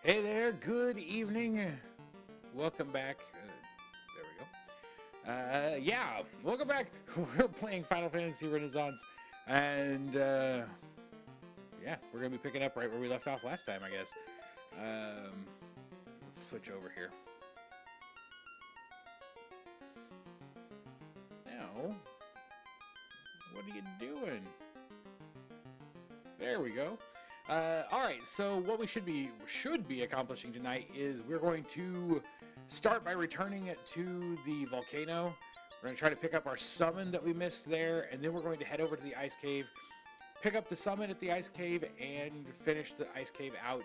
Hey there, good evening. Welcome back. There we go. Yeah, welcome back. We're playing Final Fantasy Renaissance, and yeah, we're gonna be picking up right where we left off last time, I guess. Let's switch over here. Now, what are you doing? There we go. All right, so what we should be accomplishing tonight is we're going to start by returning it to the volcano. We're going to try to pick up our summon that we missed there, and then we're going to head over to the ice cave, pick up the summon at the ice cave, and finish the ice cave out,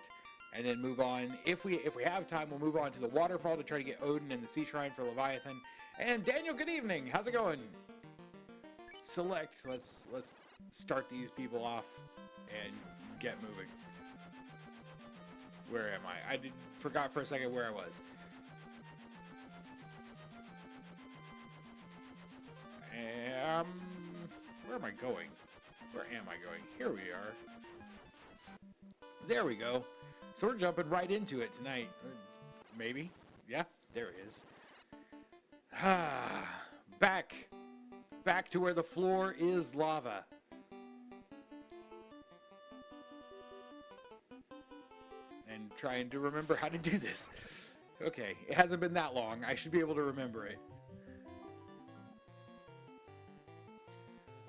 and then move on. If we have time, we'll move on to the waterfall to try to get Odin and the sea shrine for Leviathan. And Daniel, good evening. How's it going? Select. Let's start these people off and get moving. Where am I? I forgot for a second where I was. Where am I going? Where am I going? Here we are. There we go. So we're jumping right into it tonight. Maybe. Yeah, there it is. Back to where the floor is lava. And trying to remember how to do this. Okay, it hasn't been that long. I should be able to remember it.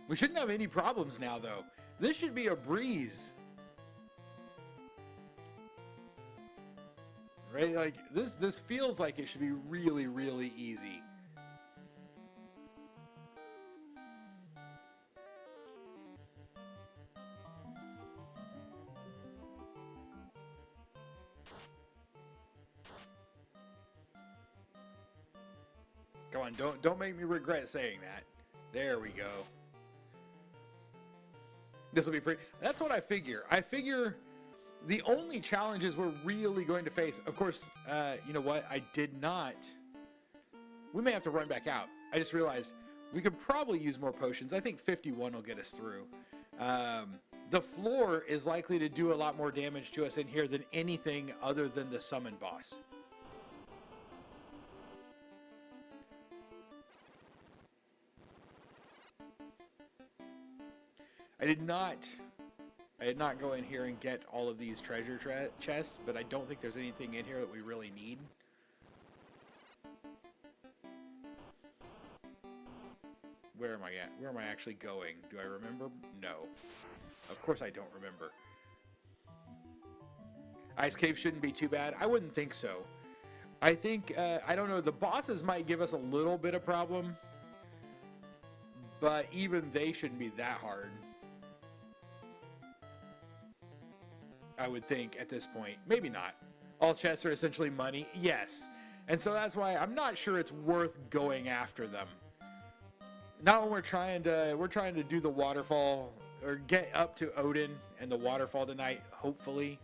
We shouldn't have any problems now, though. This should be a breeze. Right? Like, this feels like it should be really, really easy. Come on, don't make me regret saying that. There we go. This will be pretty. That's what I figure. I figure the only challenges we're really going to face, of course, you know what? I did not. We may have to run back out. I just realized we could probably use more potions. I think 51 will get us through. The floor is likely to do a lot more damage to us in here than anything other than the summon boss. I did not go in here and get all of these treasure chests, but I don't think there's anything in here that we really need. Where am I at? Where am I actually going? Do I remember? No. Of course I don't remember. Ice Cave shouldn't be too bad. I wouldn't think so. I think, I don't know, the bosses might give us a little bit of problem, but even they shouldn't be that hard. I would think at this point. Maybe not. All chests are essentially money. Yes. And so that's why I'm not sure it's worth going after them. Not when we're trying to do the waterfall or get up to Odin and the waterfall tonight, hopefully.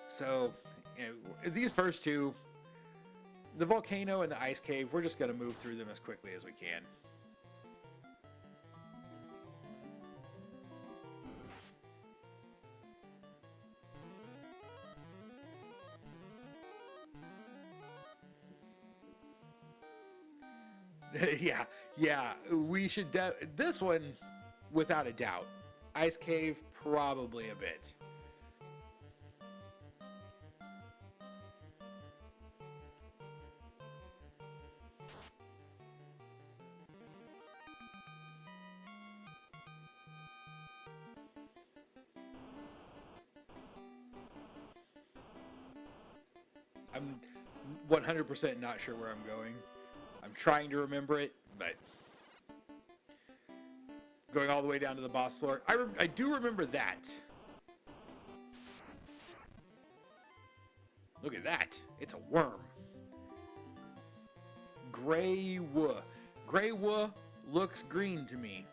So, you know, these first two, the volcano and the ice cave, we're just going to move through them as quickly as we can. Yeah, we should, this one, without a doubt. Ice cave, probably a bit. I'm 100% not sure where I'm going. I'm trying to remember it, but going all the way down to the boss floor. I do remember that. Look at that. It's a worm. Gray wood. Gray wood looks green to me.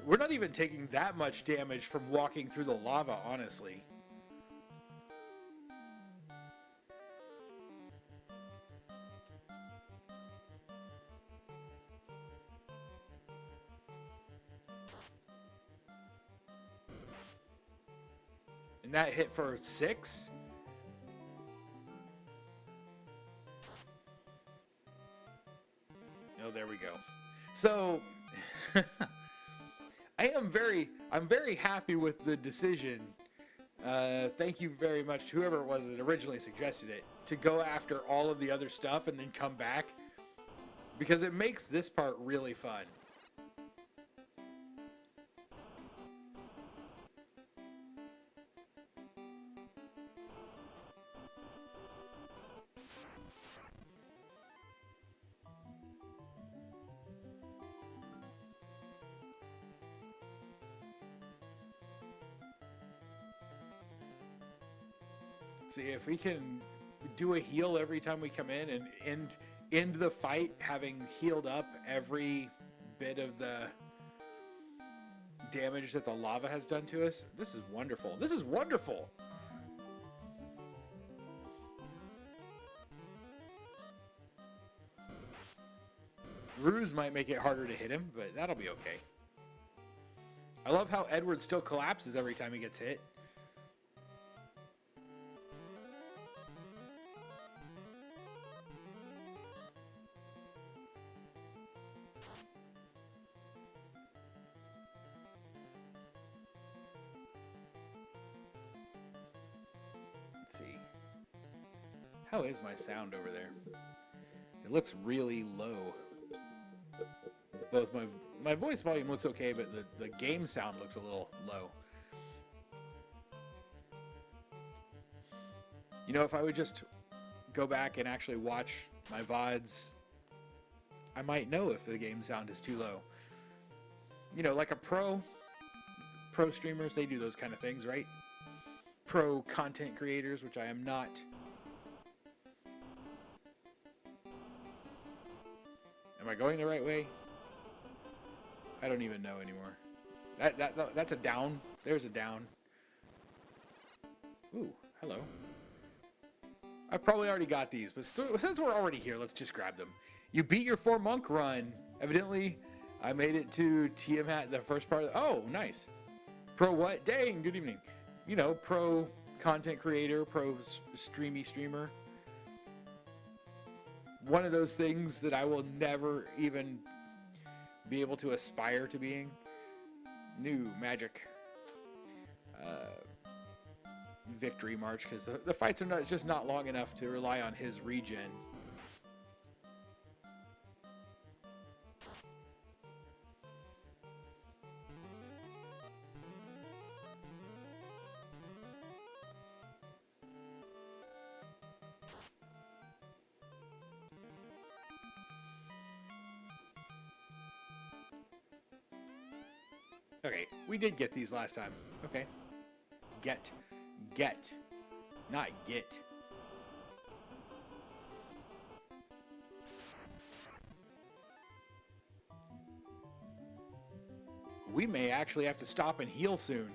We're not even taking that much damage from walking through the lava, honestly. And that hit for 6. Oh, there we go. So I'm very happy with the decision. Thank you very much to whoever it was that originally suggested it, to go after all of the other stuff and then come back, because it makes this part really fun. See if we can do a heal every time we come in and end the fight having healed up every bit of the damage that the lava has done to us. This is wonderful. This is wonderful. Ruse might make it harder to hit him, but that'll be okay. I love how Edward still collapses every time he gets hit. How is my sound over there? It looks really low. Both my voice volume looks okay, but the game sound looks a little low. You know, if I would just go back and actually watch my VODs, I might know if the game sound is too low. You know, like a pro streamers, they do those kind of things, right? Pro content creators, which I am not. Am I going the right way? I don't even know anymore. That's a down. There's a down. Ooh, hello. I've probably already got these, but since we're already here, let's just grab them. You beat your 4 monk run. Evidently, I made it to Tiamat, the first part. Oh, nice. Pro what? Dang, good evening. You know, pro content creator, pro streamer. One of those things that I will never even be able to aspire to being. New magic victory march, because the fights are just not long enough to rely on his regen. Okay, we did get these last time. Okay. Get. Not get. We may actually have to stop and heal soon.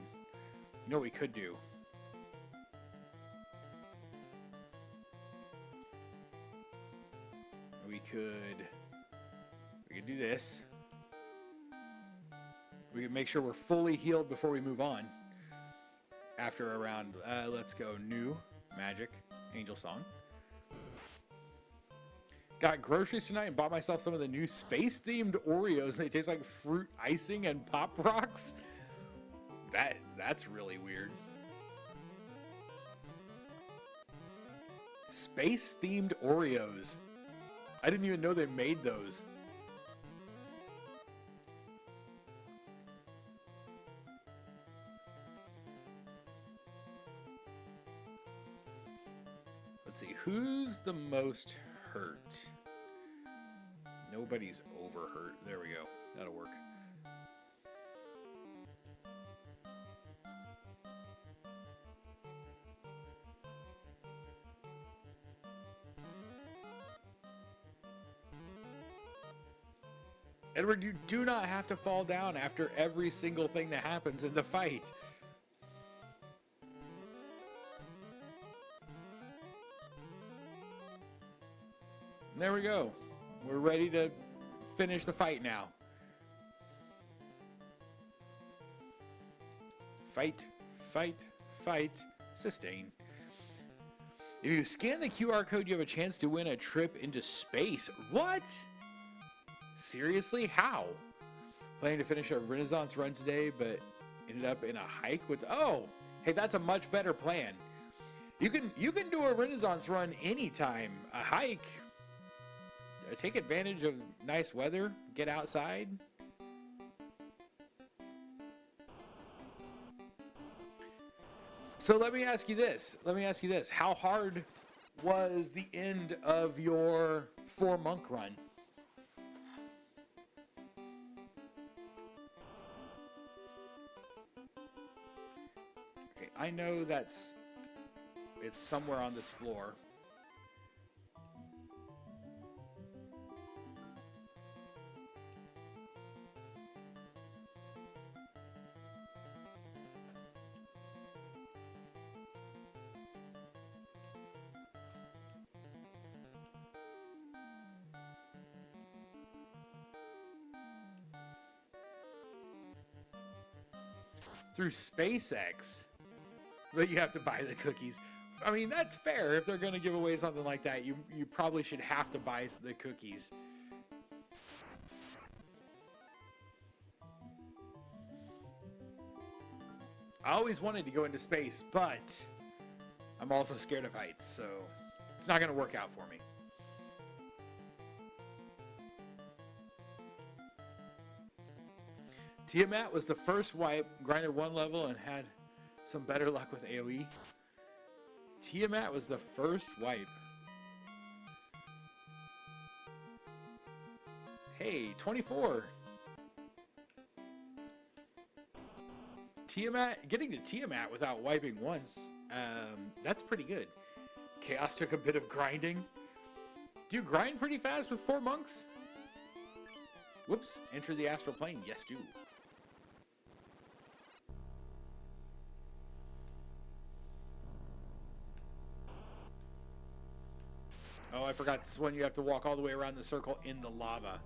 You know what we could do? We could do this. We can make sure we're fully healed before we move on. After a round, let's go new magic angel song. Got groceries tonight and bought myself some of the new space-themed Oreos. They taste like fruit icing and Pop Rocks. That's really weird. Space-themed Oreos. I didn't even know they made those. Let's see, who's the most hurt? Nobody's over hurt. There we go. That'll work. Edward, you do not have to fall down after every single thing that happens in the fight. There we go. We're ready to finish the fight now. Fight, fight, fight. Sustain. If you scan the QR code, you have a chance to win a trip into space. What? Seriously? How? Planning to finish a Renaissance run today, but ended up in a hike with... Oh, hey, that's a much better plan. You can do a Renaissance run anytime. A hike, take advantage of nice weather, get outside. So let me ask you this. How hard was the end of your 4-monk run? Okay, I know it's somewhere on this floor. Through SpaceX, but you have to buy the cookies. I mean, that's fair. If they're going to give away something like that, you probably should have to buy the cookies. I always wanted to go into space, but I'm also scared of heights, so it's not going to work out for me. Tiamat was the first wipe, grinded 1 level, and had some better luck with AoE. Tiamat was the first wipe. Hey, 24. Tiamat, getting to Tiamat without wiping once, that's pretty good. Chaos took a bit of grinding. Do you grind pretty fast with 4 monks? Whoops, enter the astral plane. Yes, do. Oh, I forgot this one. You have to walk all the way around the circle in the lava.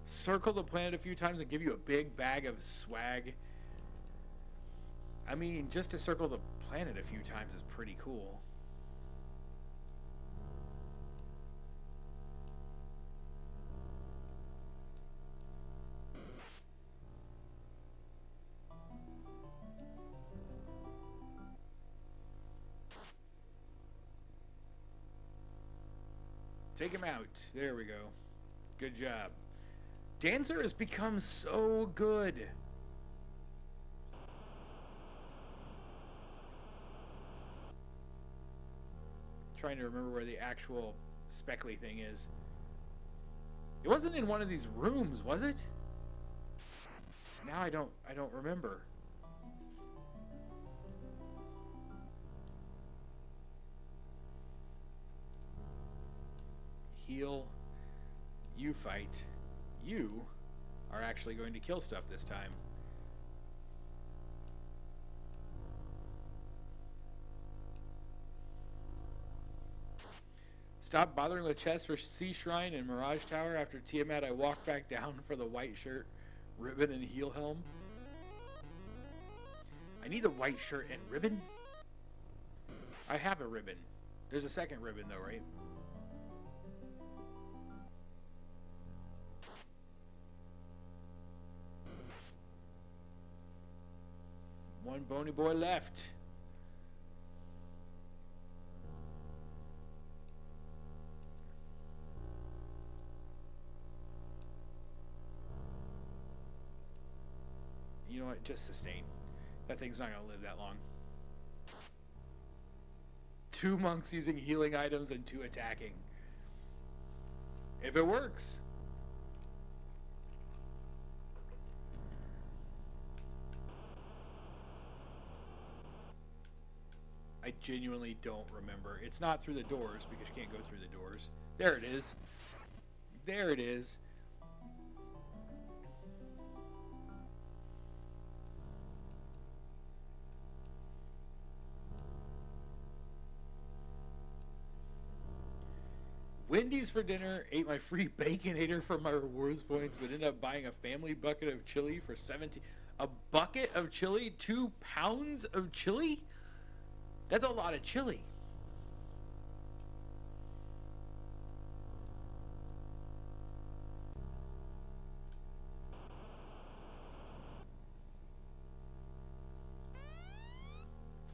Circle the planet a few times and give you a big bag of swag. I mean, just to circle the planet a few times is pretty cool. Take him out. There we go. Good job. Dancer has become so good. Trying to remember where the actual speckly thing is. It wasn't in one of these rooms, was it? Now I don't remember. Heal. You fight. You are actually going to kill stuff this time. Stop bothering with chests for Sea Shrine and Mirage Tower. After Tiamat, I walk back down for the white shirt, ribbon, and heel helm. I need the white shirt and ribbon? I have a ribbon. There's a second ribbon though, right? One bony boy left. You know what? Just sustain. That thing's not going to live that long. 2 monks using healing items and 2 attacking. If it works. I genuinely don't remember. It's not through the doors because you can't go through the doors. There it is. There it is. Wendy's for dinner, ate my free Baconator for my rewards points, but ended up buying a family bucket of chili for 17. A bucket of chili? 2 pounds of chili? That's a lot of chili.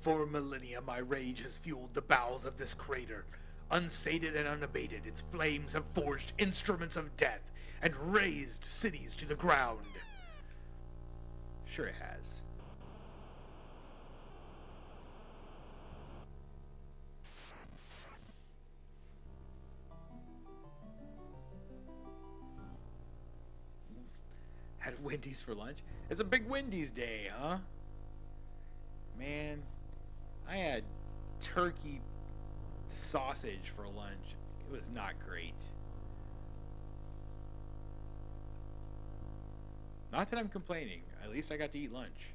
For millennia, my rage has fueled the bowels of this crater. Unsated and unabated, its flames have forged instruments of death and razed cities to the ground. Sure it has. Had Wendy's for lunch? It's a big Wendy's day, huh? Man, I had turkey sausage for lunch. It was not great. Not that I'm complaining. At least I got to eat lunch.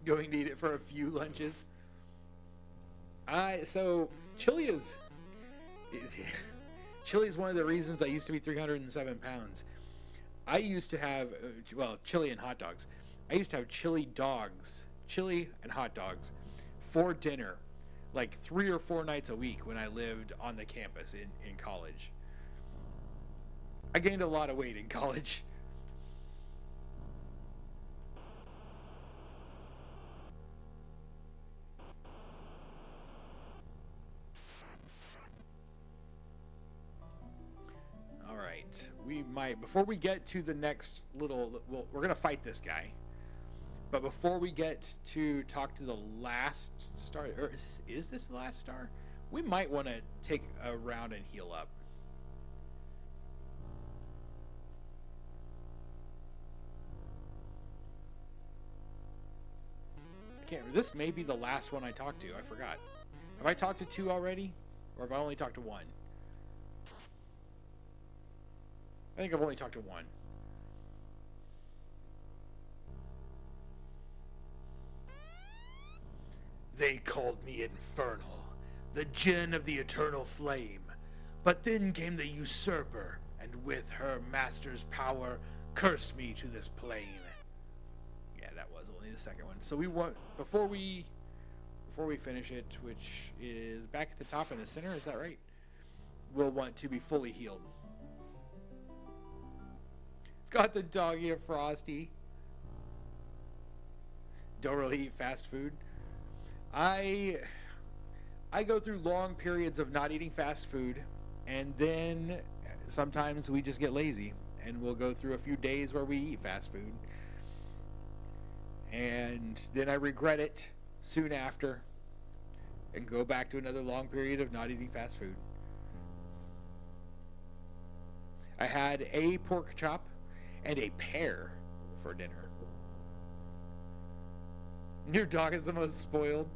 Going to eat it for a few lunches. So chili is chili is one of the reasons I used to be 307 pounds. I used to have chili and hot dogs. I used to have chili and hot dogs for dinner, like 3 or 4 nights a week when I lived on the campus in college. I gained a lot of weight in college. We might, before we get to the next little, well, we're gonna fight this guy, but before we get to talk to the last star, or is this the last star? We might want to take a round and heal up. I can't. This may be the last one I talked to. I forgot. Have I talked to 2 already, or have I only talked to 1? I think I've only talked to 1. They called me infernal, the djinn of the eternal flame. But then came the usurper, and with her master's power, cursed me to this plane. Yeah, that was only the second one. So we want, before we finish it, which is back at the top in the center, is that right? We'll want to be fully healed. Got the doggy a Frosty. Don't really eat fast food. I go through long periods of not eating fast food, and then sometimes we just get lazy, and we'll go through a few days where we eat fast food. And then I regret it soon after and go back to another long period of not eating fast food. I had a pork chop and a pear for dinner. Your dog is the most spoiled.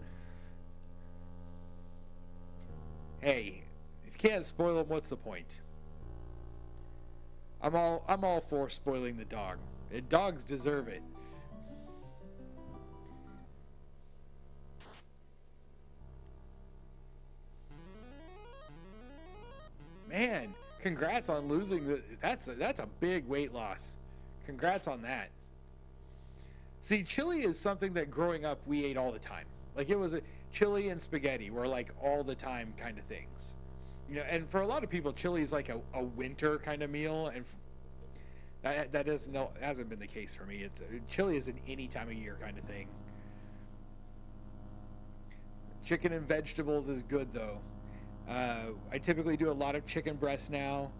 Hey, if you can't spoil him, what's the point? I'm all for spoiling the dog. Dogs deserve it. Man, congrats on losing the. That's a big weight loss. Congrats on that. See, chili is something that growing up we ate all the time. Like it was chili and spaghetti were like all the time kind of things. You know, and for a lot of people, chili is like a winter kind of meal, and that hasn't been the case for me. It's chili is an any time of year kind of thing. Chicken and vegetables is good though. I typically do a lot of chicken breast now.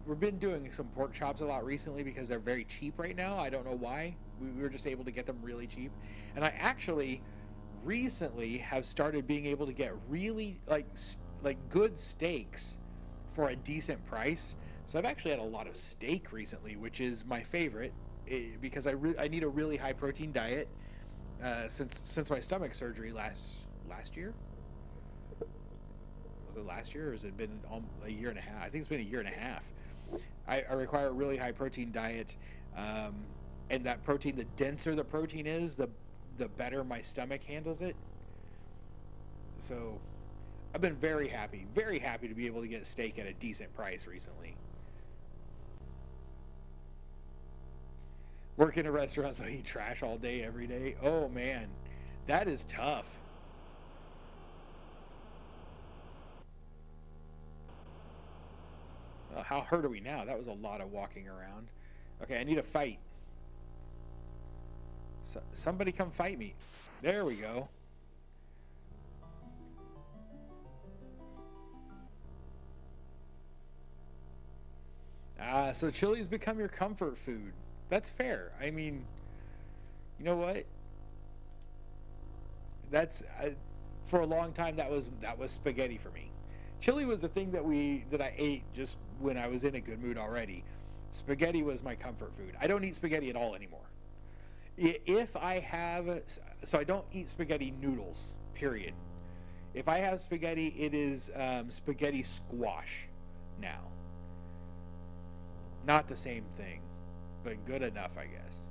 We've been doing some pork chops a lot recently because they're very cheap right now. I don't know why. We were just able to get them really cheap. And I actually recently have started being able to get really like good steaks for a decent price. So I've actually had a lot of steak recently, which is my favorite because I need a really high protein diet since my stomach surgery last year. Was it last year, or has it been a year and a half? I think it's been a year and a half. I require a really high protein diet, and that protein, the denser the protein is, the the better my stomach handles it. So I've been very happy to be able to get steak at a decent price recently. Work in a restaurant, so I eat trash all day, every day. Oh man, that is tough. How hurt are we now? That was a lot of walking around. Okay, I need a fight. Somebody come fight me. There we go. So chili's become your comfort food. That's fair. I mean, you know what? That's for a long time that was spaghetti for me. Chili was a thing that I ate just when I was in a good mood already. Spaghetti was my comfort food. I don't eat spaghetti at all anymore. If I have, so I don't eat spaghetti noodles, period. If I have spaghetti, it is spaghetti squash now. Not the same thing, but good enough, I guess.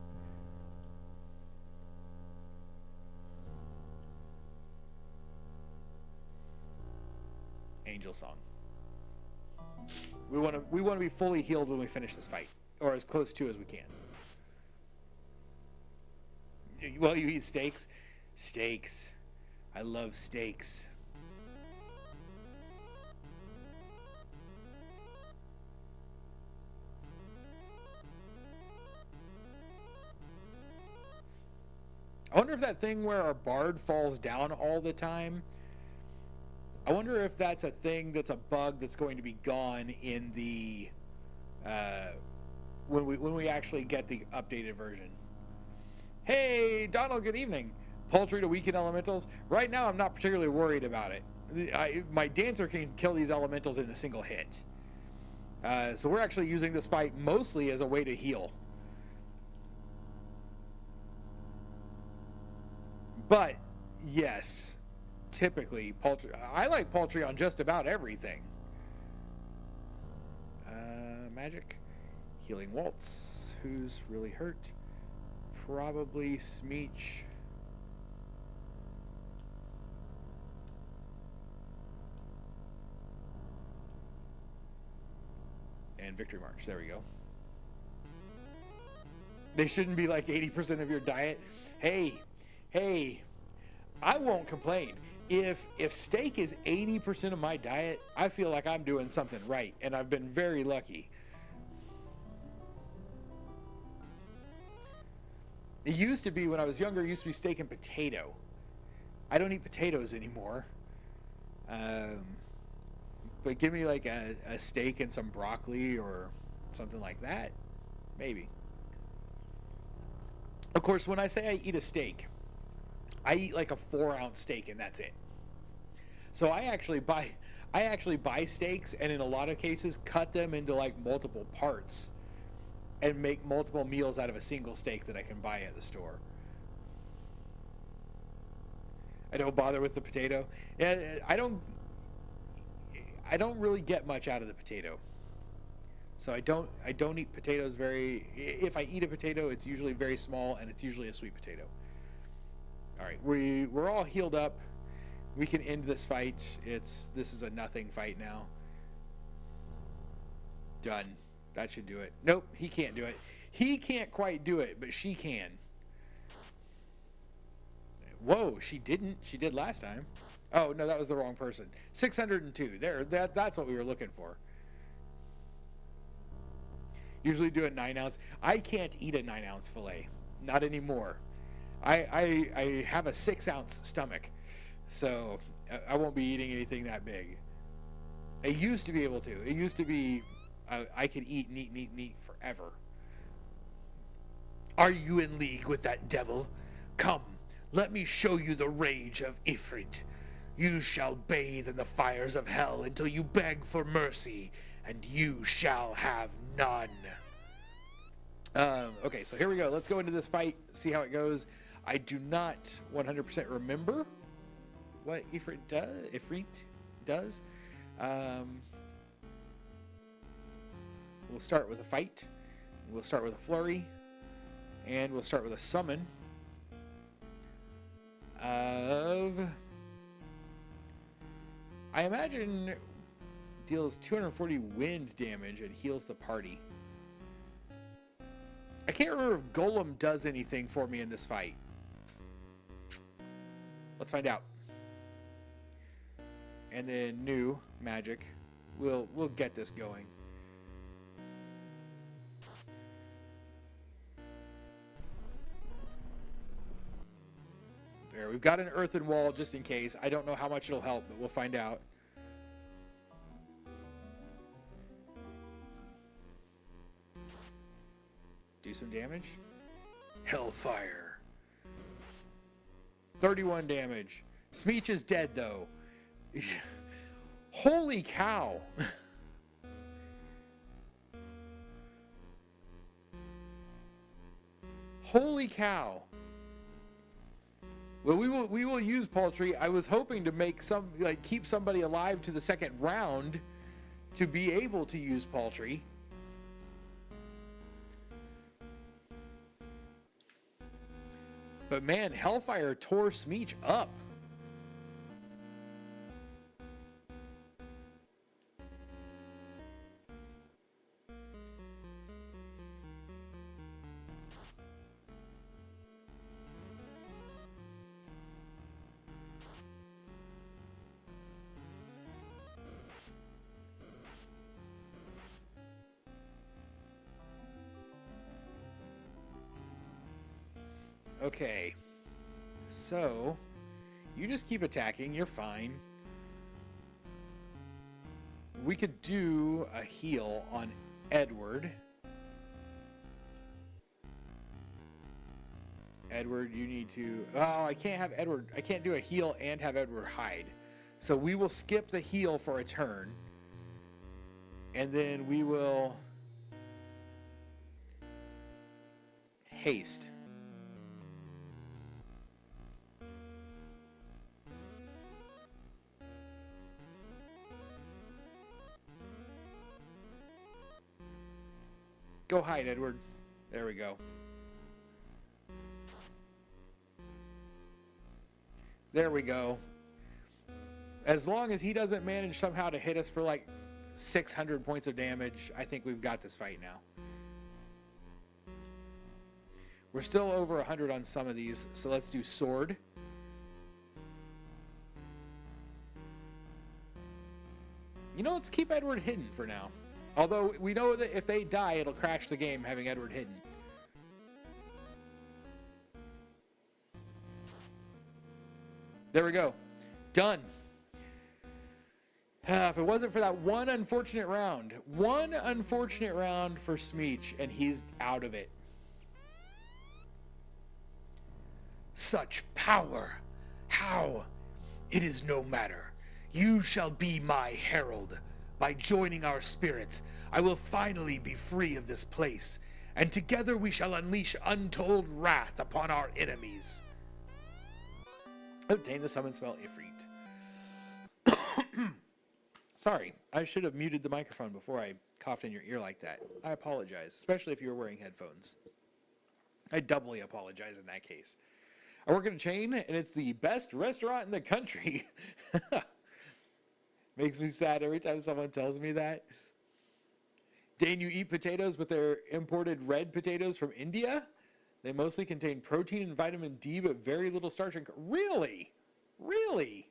Angel song. We want to be fully healed when we finish this fight, or as close to as we can. Well, you eat steaks. Steaks. I love steaks. I wonder if that thing where our bard falls down all the time, I wonder if that's a thing that's a bug that's going to be gone in the when we actually get the updated version. Hey, Donald, good evening. Poultry to weaken elementals. Right now, I'm not particularly worried about it. My dancer can kill these elementals in a single hit. So we're actually using this fight mostly as a way to heal. But, yes, typically, poultry. I like poultry on just about everything. Magic. Healing Waltz. Who's really hurt? Probably Smeech. And Victory March. There we go. They shouldn't be like 80% of your diet. Hey, I won't complain. If steak is 80% of my diet, I feel like I'm doing something right, and I've been very lucky. It used to be, when I was younger, it used to be steak and potato. I don't eat potatoes anymore. But give me like a steak and some broccoli or something like that. Maybe. Of course, when I say I eat a steak, I eat like a 4-ounce steak and that's it. So I actually buy steaks, and in a lot of cases cut them into like multiple parts and make multiple meals out of a single steak that I can buy at the store. I don't bother with the potato. I don't really get much out of the potato. So I don't eat potatoes very. If I eat a potato, it's usually very small, and it's usually a sweet potato. All right, we're all healed up. We can end this fight. This is a nothing fight now. Done. That should do it. Nope, he can't do it. He can't quite do it, but she can. Whoa, she didn't. She did last time. Oh, no, that was the wrong person. 602. There, that's what we were looking for. Usually do a 9-ounce. I can't eat a 9-ounce fillet. Not anymore. I have a 6-ounce stomach, so I won't be eating anything that big. I used to be able to. It used to be I could eat neat forever. Are you in league with that devil? Come, let me show you the rage of Ifrit. You shall bathe in the fires of hell until you beg for mercy, and you shall have none. Okay, so here we go. Let's go into this fight, see how it goes. I do not 100% remember what Ifrit does. We'll start with a fight. We'll start with a flurry. And we'll start with a summon. of... I imagine deals 240 wind damage and heals the party. I can't remember if Golem does anything for me in this fight. Let's find out. And then new magic. We'll get this going. There, we've got an earthen wall just in case. I don't know how much it'll help, but we'll find out. Do some damage. Hellfire. 31 damage. Smeech is dead, though. Holy cow. Holy cow. Well, we will use Paltry. I was hoping to make keep somebody alive to the second round to be able to use Paltry. But man, Hellfire tore Smeech up. Okay, so you just keep attacking, you're fine. We could do a heal on Edward. Edward, you need to... Oh, I can't have Edward... I can't do a heal and have Edward hide. So we will skip the heal for a turn. And then we will... haste. Go hide, Edward. There we go. There we go. As long as he doesn't manage somehow to hit us for like 600 points of damage, I think we've got this fight now. We're still over 100 on some of these, so let's do sword. You know, let's keep Edward hidden for now. Although we know that if they die, it'll crash the game having Edward hidden. There we go. Done. If it wasn't for that one unfortunate round for Smeech, and he's out of it. Such power! How? It is no matter. You shall be my herald. By joining our spirits, I will finally be free of this place, and together we shall unleash untold wrath upon our enemies. Obtain the summon spell Ifrit. Sorry, I should have muted the microphone before I coughed in your ear like that. I apologize, especially if you were wearing headphones. I doubly apologize in that case. I work in a chain, and it's the best restaurant in the country. Makes me sad every time someone tells me that. Dane, you eat potatoes, but they're imported red potatoes from India? They mostly contain protein and vitamin D, but very little starch and... Really? Really?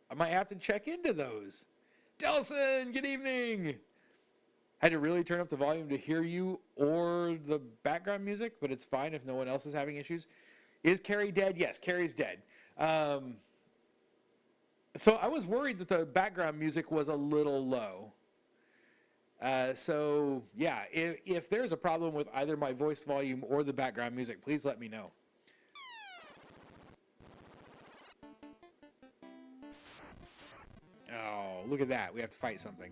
I might have to check into those. Delson, good evening. Had to really turn up the volume to hear you or the background music, but it's fine if no one else is having issues. Is Carrie dead? Yes, Carrie's dead. So I was worried that the background music was a little low. So yeah, if there's a problem with either my voice volume or the background music, please let me know. Oh, look at that. We have to fight something.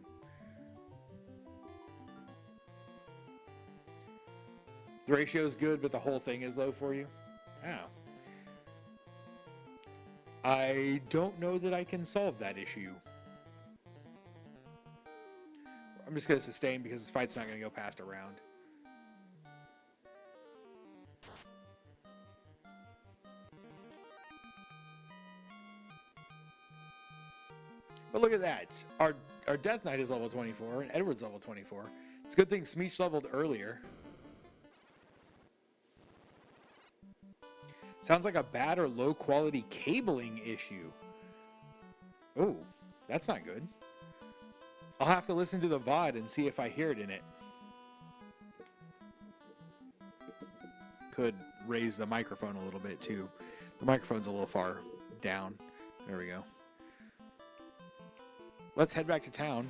The ratio is good, but the whole thing is low for you? Oh. I don't know that I can solve that issue. I'm just going to sustain because this fight's not going to go past a round. But look at that. Our Death Knight is level 24, and Edward's level 24. It's a good thing Smeech leveled earlier. Sounds like a bad or low quality cabling issue. Oh, that's not good. I'll have to listen to the VOD and see if I hear it in it. Could raise the microphone a little bit too. The microphone's a little far down. There we go. Let's head back to town.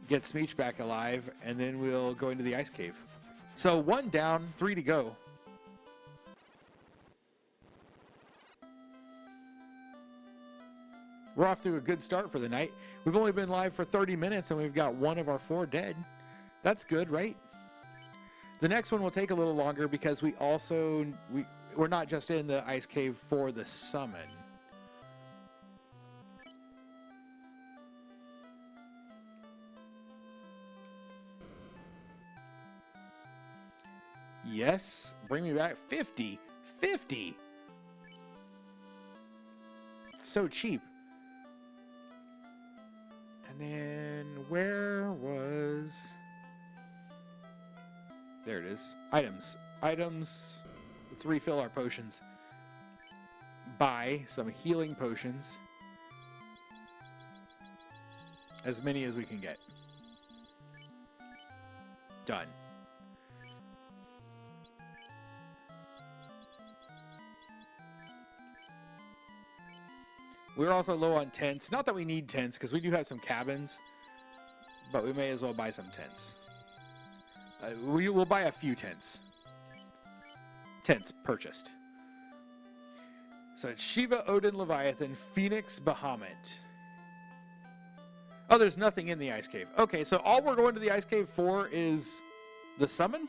Get Smeech back alive, and then we'll go into the ice cave. So 1 down, 3 to go. We're off to a good start for the night. We've only been live for 30 minutes, and we've got 1 of our 4 dead. That's good, right? The next one will take a little longer because we're not just in the ice cave for the summon. Yes, bring me back 50. 50. It's so cheap. And then where was... There it is. Items. Items. Let's refill our potions. Buy some healing potions. As many as we can get. Done. We're also low on tents. Not that we need tents, because we do have some cabins. But we may as well buy some tents. We will buy a few tents. Tents purchased. So it's Shiva, Odin, Leviathan, Phoenix, Bahamut. Oh, there's nothing in the ice cave. Okay, so all we're going to the ice cave for is the summon?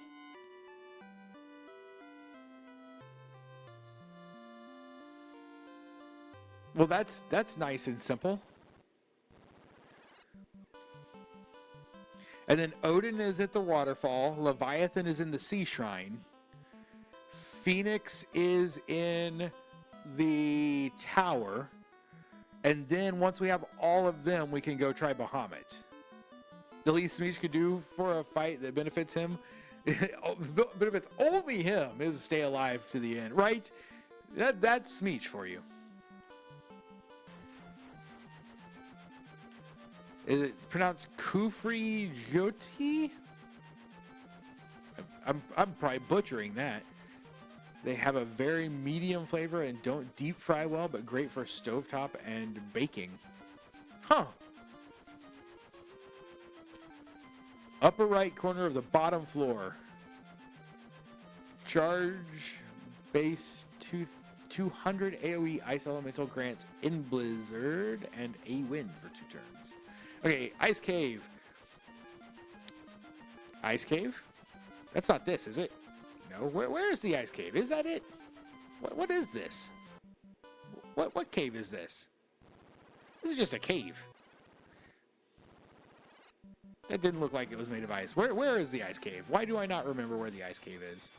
Well, that's nice and simple. And then Odin is at the waterfall. Leviathan is in the sea shrine. Phoenix is in the tower. And then once we have all of them, we can go try Bahamut. The least Smeech could do for a fight that benefits him, benefits only him, is stay alive to the end, right? That's Smeech for you. Is it pronounced Kufri Joti? I'm probably butchering that. They have a very medium flavor and don't deep fry well, but great for stovetop and baking. Huh. Upper right corner of the bottom floor. Charge base 200 AoE ice elemental grants in blizzard and a wind for 2 turns. Okay, ice cave. Ice cave? That's not this, is it? No. Where is the ice cave? Is that it? What is this? What cave is this? This is just a cave. That didn't look like it was made of ice. Where is the ice cave? Why do I not remember where the ice cave is?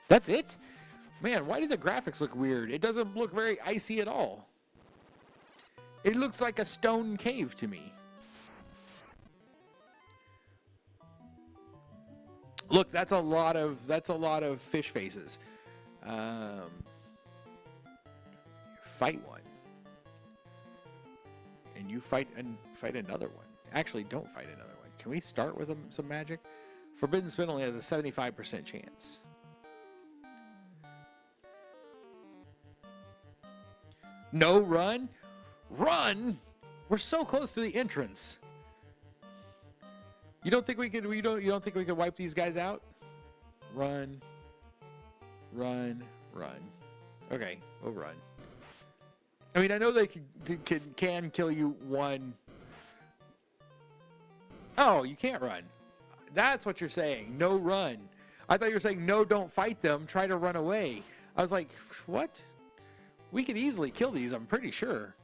That's it? Man, why do the graphics look weird? It doesn't look very icy at all. It looks like a stone cave to me. Look, that's a lot of fish faces. Fight one. And you fight another one. Actually, don't fight another one. Can we start with some magic? Forbidden Spin only has a 75% chance. No run? Run? We're so close to the entrance. You don't think we could wipe these guys out? Run. Run. Run. Okay, we'll run. I mean, I know they can kill you one. Oh, you can't run. That's what you're saying. No run. I thought you were saying no, don't fight them. Try to run away. I was like, what? We could easily kill these, I'm pretty sure.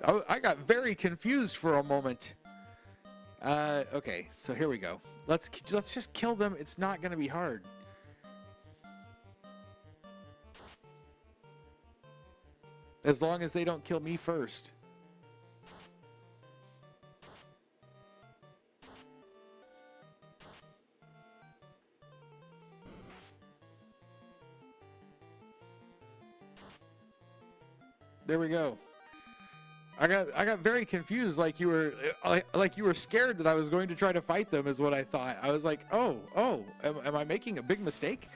I got very confused for a moment. Okay, so here we go. Let's just kill them. It's not going to be hard. As long as they don't kill me first. There we go. I got very confused, like you were scared that I was going to try to fight them, is what I thought. I was like, oh, am I making a big mistake?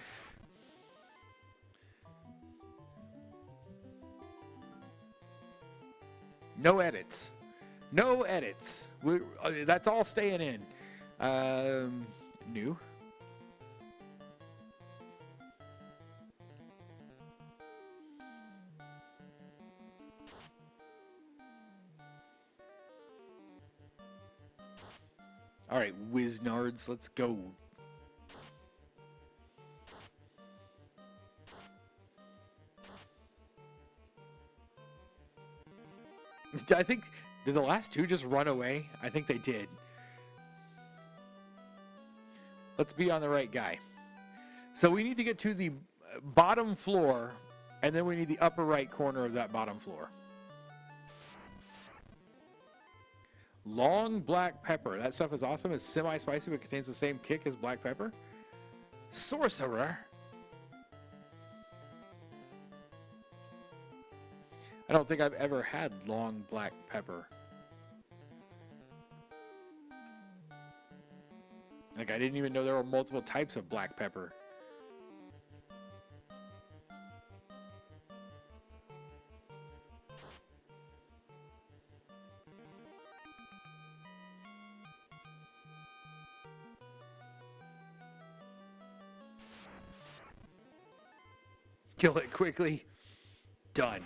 No edits. No edits. That's all staying in. New. All right, Wiznards, let's go. I think, did the last two just run away? I think they did. Let's be on the right guy. So we need to get to the bottom floor, and then we need the upper right corner of that bottom floor. Long black pepper. That stuff is awesome. It's semi-spicy, but contains the same kick as black pepper. Sorcerer. I don't think I've ever had long black pepper. Like, I didn't even know there were multiple types of black pepper. Kill it quickly. Done.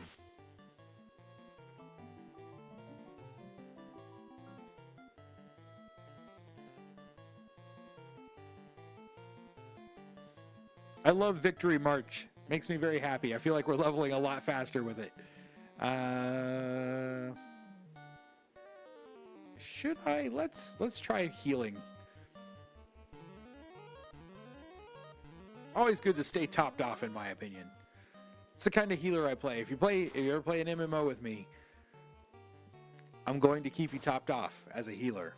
I love Victory March. Makes me very happy. I feel like we're leveling a lot faster with it. Should I? Let's try healing. Always good to stay topped off, in my opinion. It's the kind of healer I play. If you ever play an MMO with me, I'm going to keep you topped off as a healer.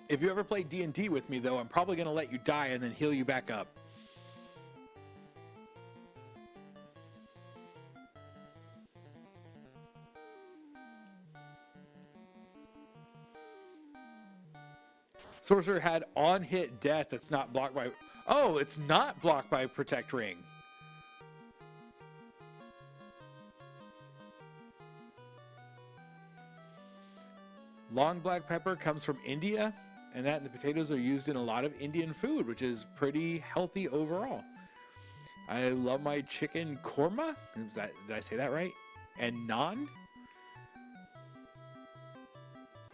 If you ever play D&D with me, though, I'm probably going to let you die and then heal you back up. Sorcerer had on-hit death that's not blocked by... Oh, it's not blocked by Protect Ring. Long black pepper comes from India, and that and the potatoes are used in a lot of Indian food, which is pretty healthy overall. I love my chicken korma. Did I say that right? And naan?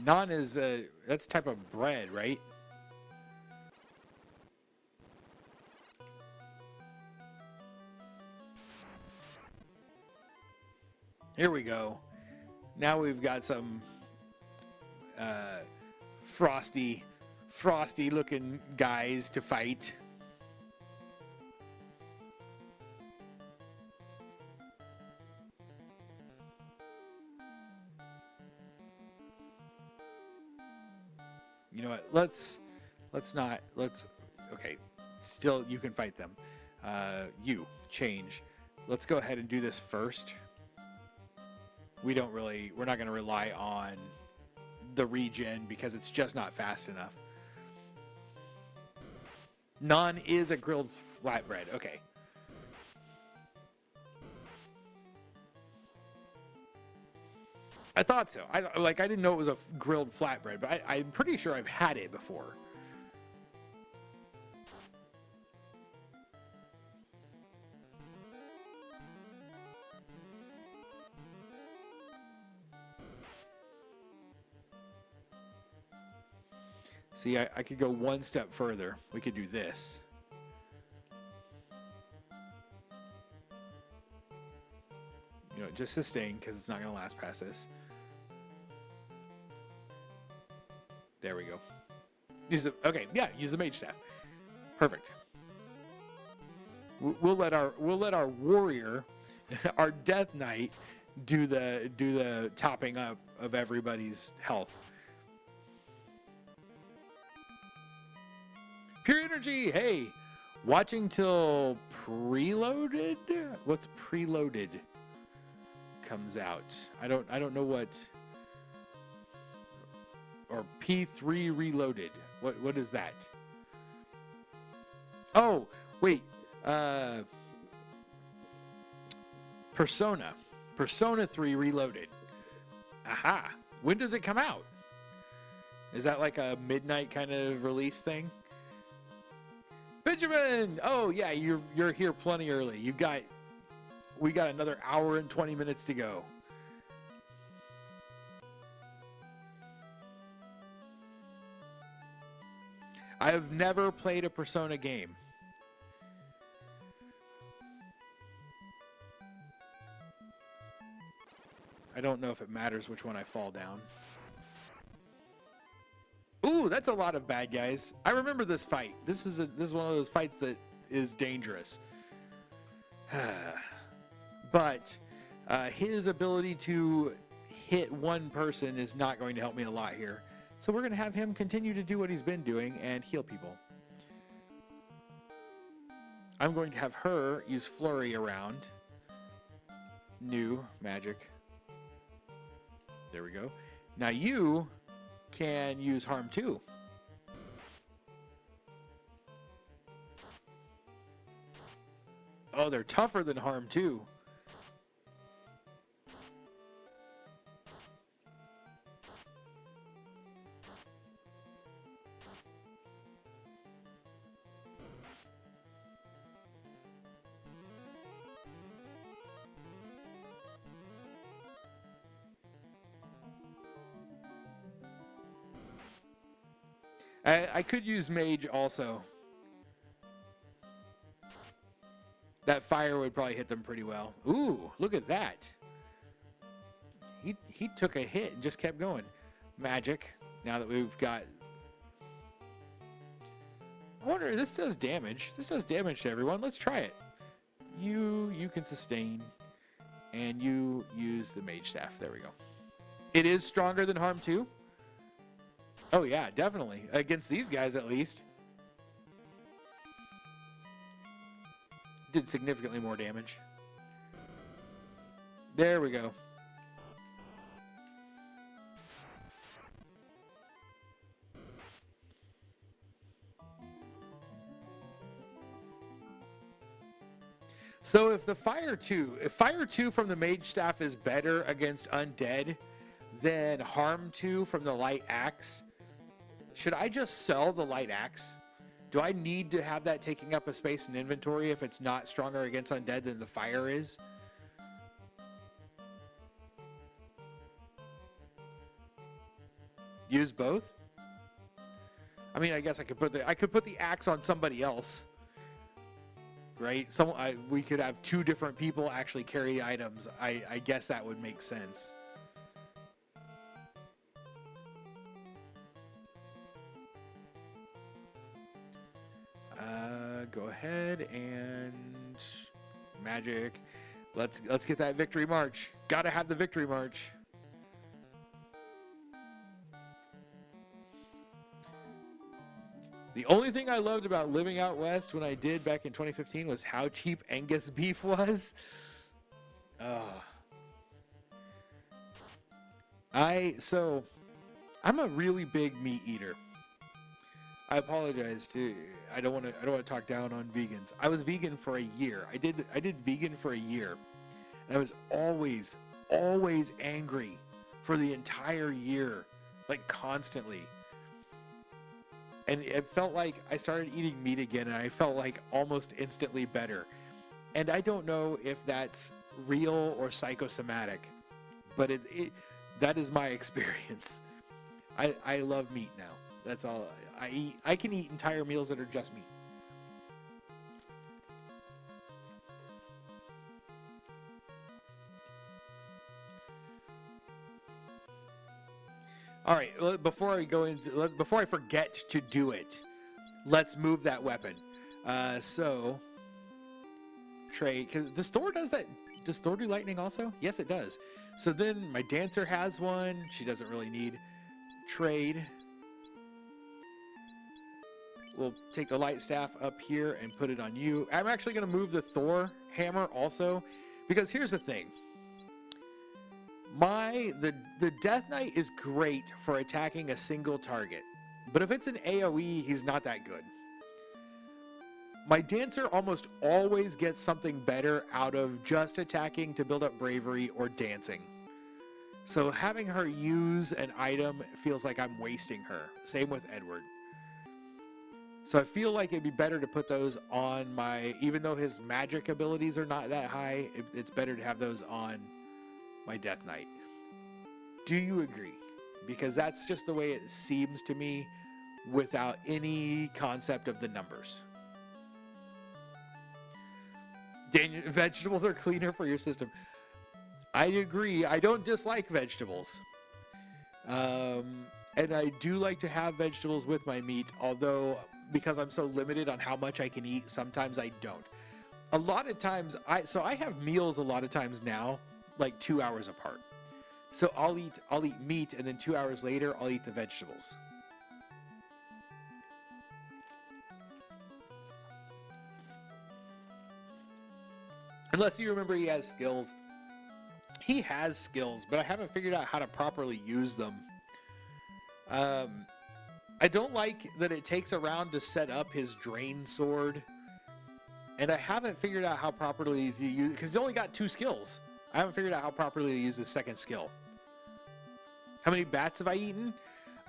Naan is that's a type of bread, right? Here we go. Now we've got some frosty looking guys to fight. You know what? Okay. Still, you can fight them. Change. Let's go ahead and do this first. We're not going to rely on the regen because it's just not fast enough. Naan is a grilled flatbread. Okay. I thought so. I didn't know it was a grilled flatbread, but I'm pretty sure I've had it before. See, I could go one step further. We could do this. You know, just sustain, because it's not going to last past this. There we go. Use the, okay, yeah, use the mage staff. Perfect. We'll let our warrior, our death knight, do the topping up of everybody's health. Pure energy. Hey, watching till preloaded. What's preloaded? Comes out. I don't know what. Or P3 reloaded. What is that? Oh, wait. Persona 3 reloaded. Aha. When does it come out? Is that like a midnight kind of release thing? Benjamin! Oh yeah, you're here plenty early. We got another hour and 20 minutes to go. I have never played a Persona game. I don't know if it matters which one I fall down. Ooh, that's a lot of bad guys. I remember this fight. This is one of those fights that is dangerous. But his ability to hit one person is not going to help me a lot here. So we're going to have him continue to do what he's been doing and heal people. I'm going to have her use Flurry around. New magic. There we go. Now you can use Harm 2. Oh, they're tougher than Harm 2. I could use Mage also. That fire would probably hit them pretty well. Ooh, look at that. He took a hit and just kept going. Magic. Now that we've got... I wonder, this does damage. This does damage to everyone. Let's try it. You can sustain. And you use the Mage Staff. There we go. It is stronger than Harm 2. Oh yeah, definitely. Against these guys at least. Did significantly more damage. There we go. So if Fire 2 from the Mage Staff is better against undead than Harm 2 from the Light Axe, should I just sell the Light Axe? Do I need to have that taking up a space in inventory if it's not stronger against undead than the fire is? Use both? I mean, I guess I could put the axe on somebody else. Right? We could have two different people actually carry items. I guess that would make sense. Go ahead and magic. Let's get that victory march. Gotta have the victory march. The only thing I loved about living out west when I did back in 2015 was how cheap Angus beef was. I'm a really big meat eater. I apologize to. I don't want to talk down on vegans. I was vegan for a year. I did vegan for a year, and I was always angry for the entire year, like constantly. And it felt like I started eating meat again, and I felt like almost instantly better. And I don't know if that's real or psychosomatic, but that is my experience. I love meat now. That's all I eat. I can eat entire meals that are just meat. All right, before I forget to do it, let's move that weapon. So trade, because the store does that. Does Thor do lightning also? Yes, it does. So then my dancer has one. She doesn't really need trade. We'll take the light staff up here and put it on you. I'm actually going to move the Thor hammer also, because here's the thing. The Death Knight is great for attacking a single target, but if it's an AoE, he's not that good. My dancer almost always gets something better out of just attacking to build up bravery or dancing. So having her use an item feels like I'm wasting her. Same with Edward. So I feel like it'd be better to put those on my, even though his magic abilities are not that high, it's better to have those on my Death Knight. Do you agree? Because that's just the way it seems to me without any concept of the numbers. Daniel, vegetables are cleaner for your system. I agree. I don't dislike vegetables. And I do like to have vegetables with my meat, although because I'm so limited on how much I can eat, sometimes I don't. A lot of times, I have meals a lot of times now, like 2 hours apart. So I'll eat meat, and then 2 hours later, I'll eat the vegetables. Unless you remember he has skills. He has skills, but I haven't figured out how to properly use them. I don't like that it takes a round to set up his drain sword. And I haven't figured out how properly to use, because he's only got 2 skills. I haven't figured out how properly to use the second skill. How many bats have I eaten?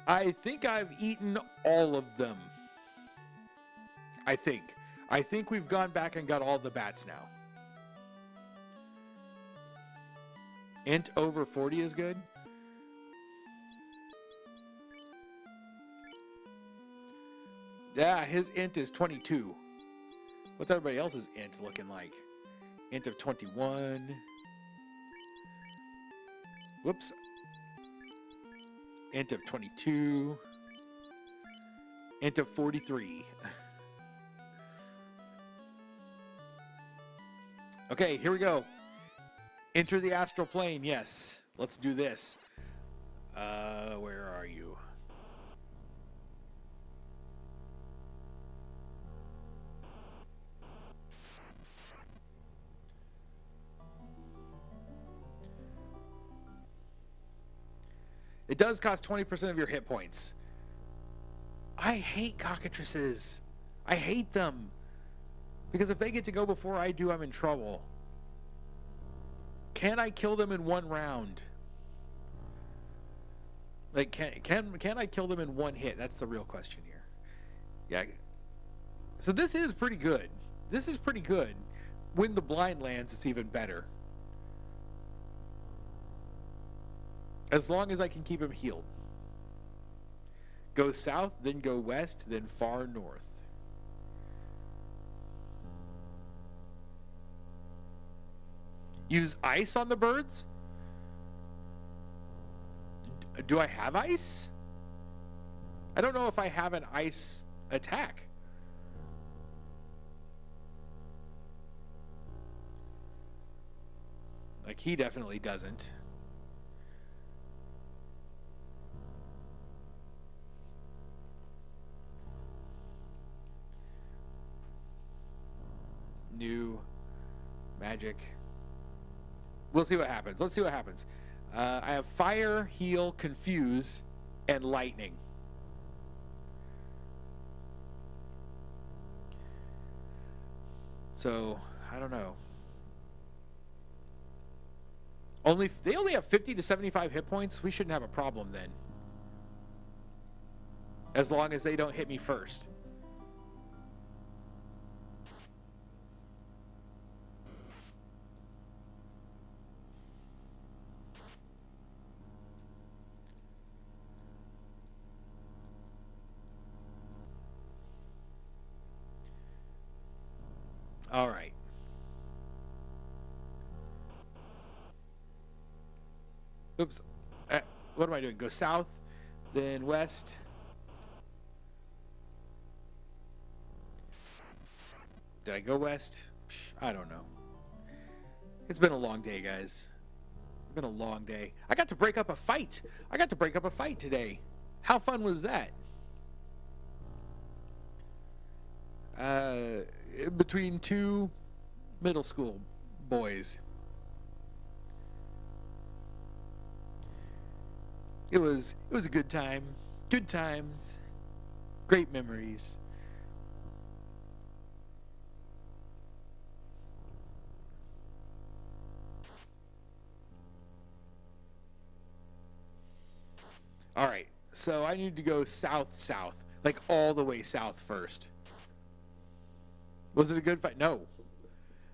I think I've eaten all of them. I think we've gone back and got all the bats now. Int over 40 is good. Yeah, his int is 22. What's everybody else's int looking like? Int of 21. Whoops. Int of 22. Int of 43. Okay, here we go. Enter the astral plane, yes. Let's do this. Where are you? It does cost 20% of your hit points. I hate cockatrices. I hate them. Because if they get to go before I do, I'm in trouble. Can I kill them in one round? Like, can I kill them in one hit? That's the real question here. Yeah. So this is pretty good. This is pretty good. When the blind lands, it's even better. As long as I can keep him healed. Go south, then go west, then far north. Use ice on the birds? Do I have ice? I don't know if I have an ice attack. Like, he definitely doesn't. New magic. We'll see what happens. Let's see what happens. I have fire, heal, confuse, and lightning. So, I don't know. They only have 50 to 75 hit points. We shouldn't have a problem then. As long as they don't hit me first. All right. Oops. What am I doing? Go south, then west. Did I go west? I don't know. It's been a long day, guys. It's been a long day. I got to break up a fight. I got to break up a fight today. How fun was that? Uh, between two middle school boys. It was a good time. Good times. Great memories. All right. So I need to go south, like all the way south first. Was it a good fight? No.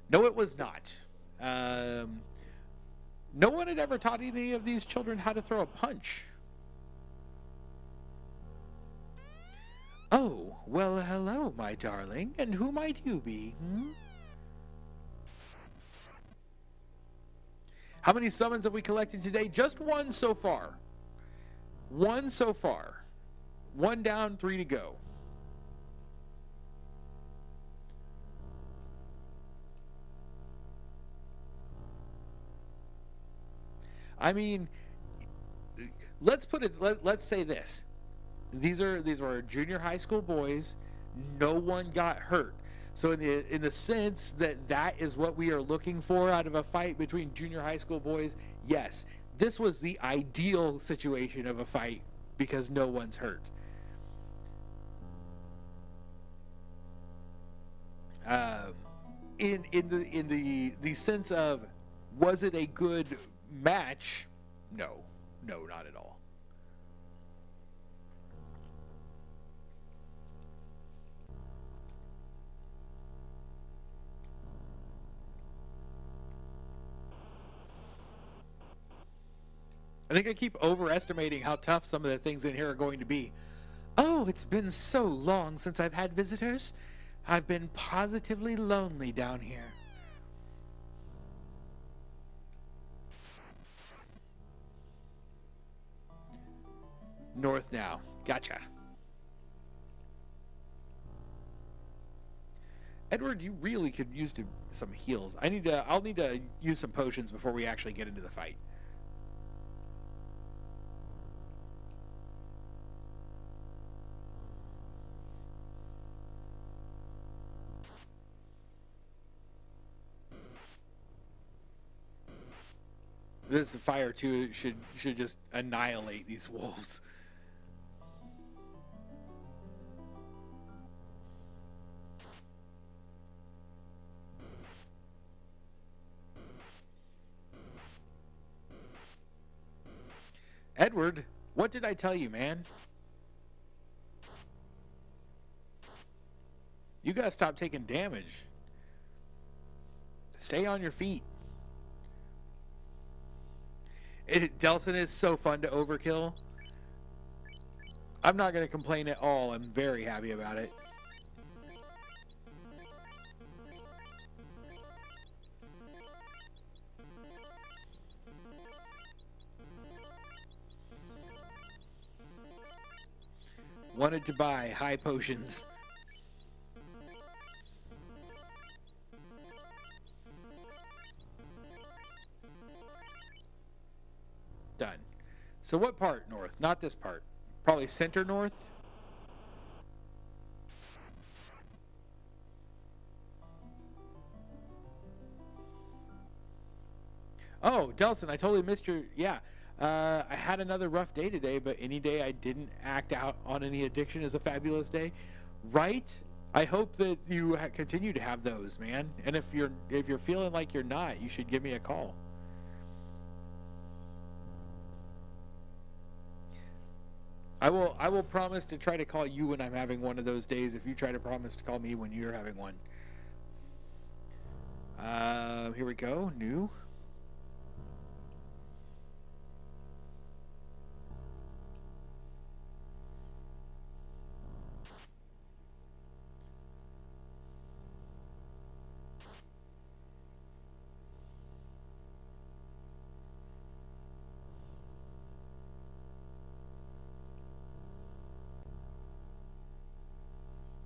No, it was not. Um, no one had ever taught any of these children how to throw a punch. Oh, well, hello, my darling. And who might you be? Hmm? How many summons have we collected today? Just one so far. One so far. One down, three to go. I mean, let's put it. Let's say this: these were junior high school boys. No one got hurt. So in the sense that that is what we are looking for out of a fight between junior high school boys, yes, this was the ideal situation of a fight because no one's hurt. Um, in the sense of, was it a good match? No, no, not at all. I think I keep overestimating how tough some of the things in here are going to be. Oh, it's been so long since I've had visitors. I've been positively lonely down here. North now. Gotcha. Edward, you really could use some heals. I'll need to use some potions before we actually get into the fight. This fire too should just annihilate these wolves. Edward, what did I tell you, man? You gotta stop taking damage. Stay on your feet. Delson is so fun to overkill. I'm not gonna complain at all. I'm very happy about it. Wanted to buy high potions. Done. So what part north? Not this part. Probably center north. Oh, Delson, I totally missed your. Yeah. I had another rough day today, but any day I didn't act out on any addiction is a fabulous day, right? I hope that you continue to have those, man. And if you're feeling like you're not, you should give me a call. I will promise to try to call you when I'm having one of those days. If you try to promise to call me when you're having one. Here we go. New.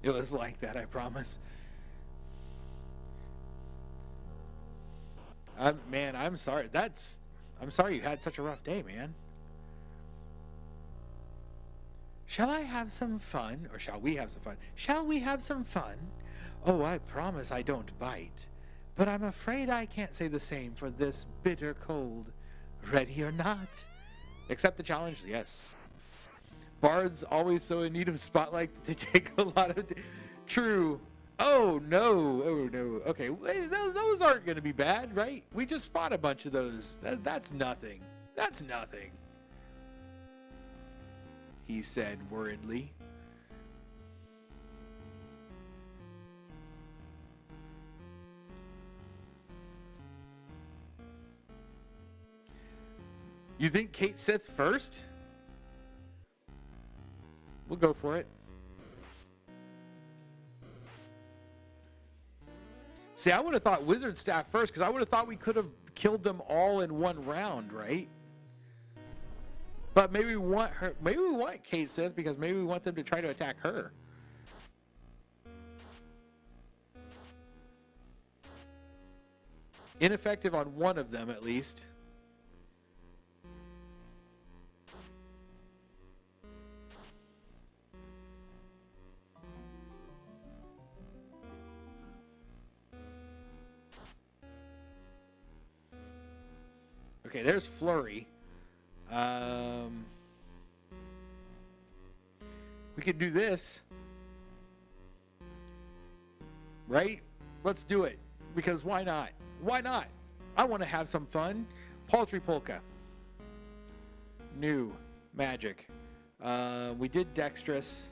It was like that, I promise. Man, I'm sorry. I'm sorry you had such a rough day, man. Shall I have some fun? Or shall we have some fun? Shall we have some fun? Oh, I promise I don't bite. But I'm afraid I can't say the same for this bitter cold. Ready or not? Accept the challenge? Yes. Bards always so in need of spotlight that they take a lot of... True. Oh, no. Oh, no. Okay, those aren't going to be bad, right? We just fought a bunch of those. That's nothing. That's nothing. He said worriedly. You think Kate Sith first? We'll go for it. See, I would have thought Wizard Staff first, because I would have thought we could have killed them all in one round, right? But maybe we want her. Maybe we want Kate Sith because maybe we want them to try to attack her. Ineffective on one of them, at least. Okay, there's Flurry. We could do this. Right? Let's do it. Because why not? Why not? I want to have some fun. Paltry Polka. New. Magic. We did Dexterous.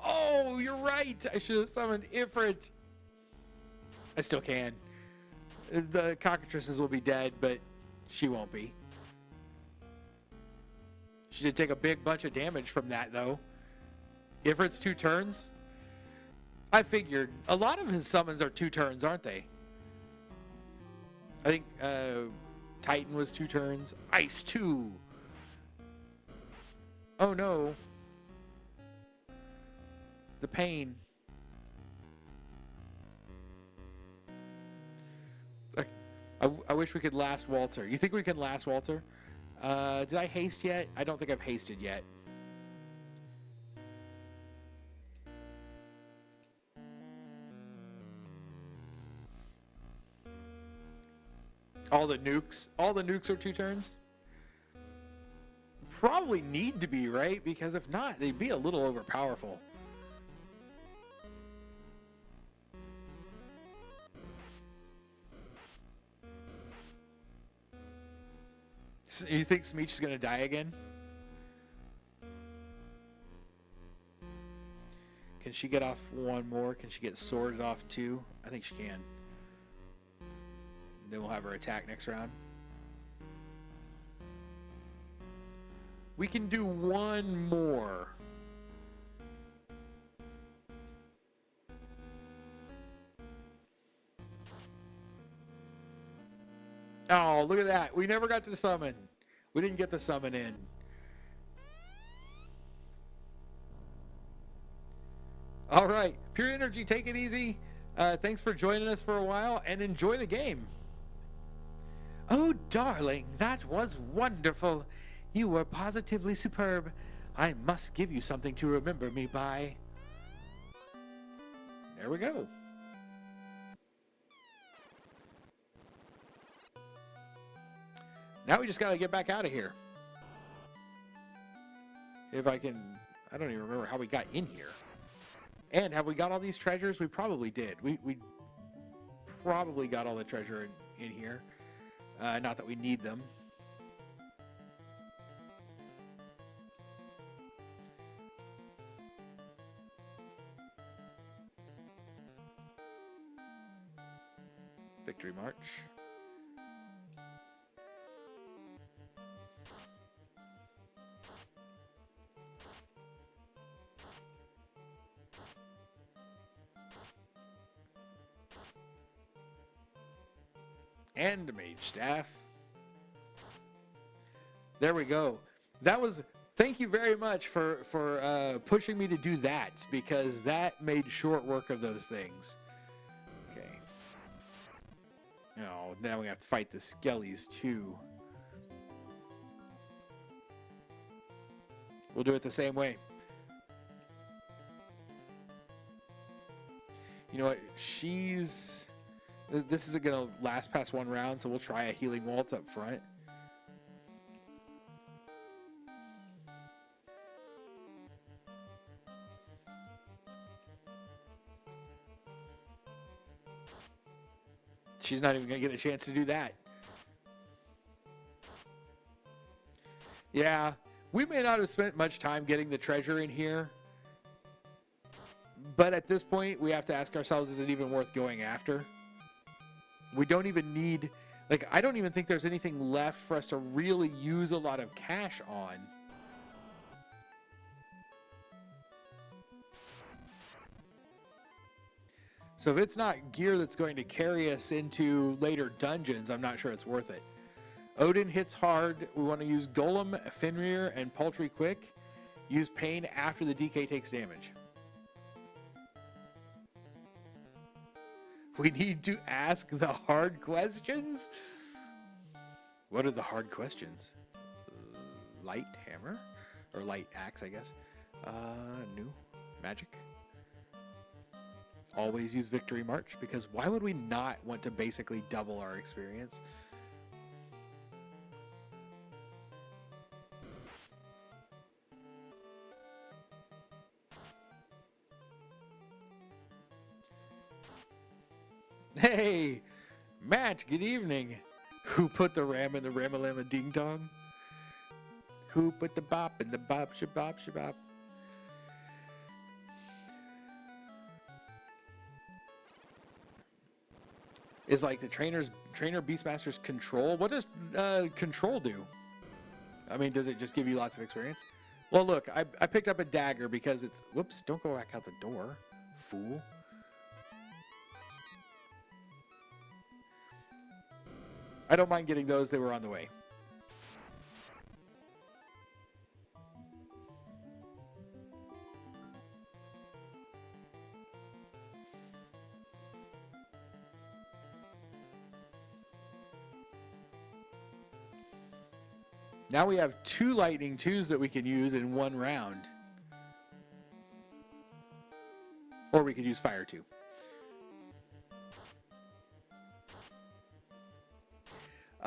Oh, you're right. I should have summoned Ifrit. I still can. The cockatrices will be dead, but she won't be. She did take a big bunch of damage from that, though. Ifrit's 2 turns? I figured. A lot of his summons are 2 turns, aren't they? I think Titan was 2 turns. Ice 2. Oh, no. The pain. I wish we could last Walter. You think we can last Walter? Did I haste yet? I don't think I've hasted yet. All the nukes are 2 turns? Probably need to be, right? Because if not, they'd be a little overpowerful. You think Smeech is going to die again? Can she get off 1 more? Can she get sworded off 2? I think she can. Then we'll have her attack next round. We can do 1 more. Oh, look at that. We never got to summon. We didn't get the summon in. All right. Pure Energy, take it easy. Thanks for joining us for a while and enjoy the game. Oh, darling, that was wonderful. You were positively superb. I must give you something to remember me by. There we go. Now we just got to get back out of here. If I can... I don't even remember how we got in here. And have we got all these treasures? We probably did. We probably got all the treasure in here. Not that we need them. Victory March. And a mage staff. There we go. That was... Thank you very much for pushing me to do that, because that made short work of those things. Okay. Oh, now we have to fight the skellies too. We'll do it the same way. You know what? This isn't going to last past one round, so we'll try a healing waltz up front. She's not even going to get a chance to do that. Yeah, we may not have spent much time getting the treasure in here. But at this point, we have to ask ourselves, is it even worth going after? We don't even need... Like, I don't even think there's anything left for us to really use a lot of cash on. So if it's not gear that's going to carry us into later dungeons, I'm not sure it's worth it. Odin hits hard. We want to use Golem, Fenrir, and Paltry Quick. Use Pain after the DK takes damage. We need to ask the hard questions? What are the hard questions? Light hammer? Or light axe, I guess. New. Magic. Always use Victory March, because why would we not want to basically double our experience? Hey, Matt, good evening. Who put the ram in the ramalama ding dong? Who put the bop in the bop shabop shabop? Is like the trainer Beastmaster's control. What does control do? I mean, does it just give you lots of experience? Well, look, I picked up a dagger because it's... Whoops, don't go back out the door, fool. I don't mind getting those. They were on the way. Now we have 2 lightning 2s that we can use in one round. Or we could use fire 2.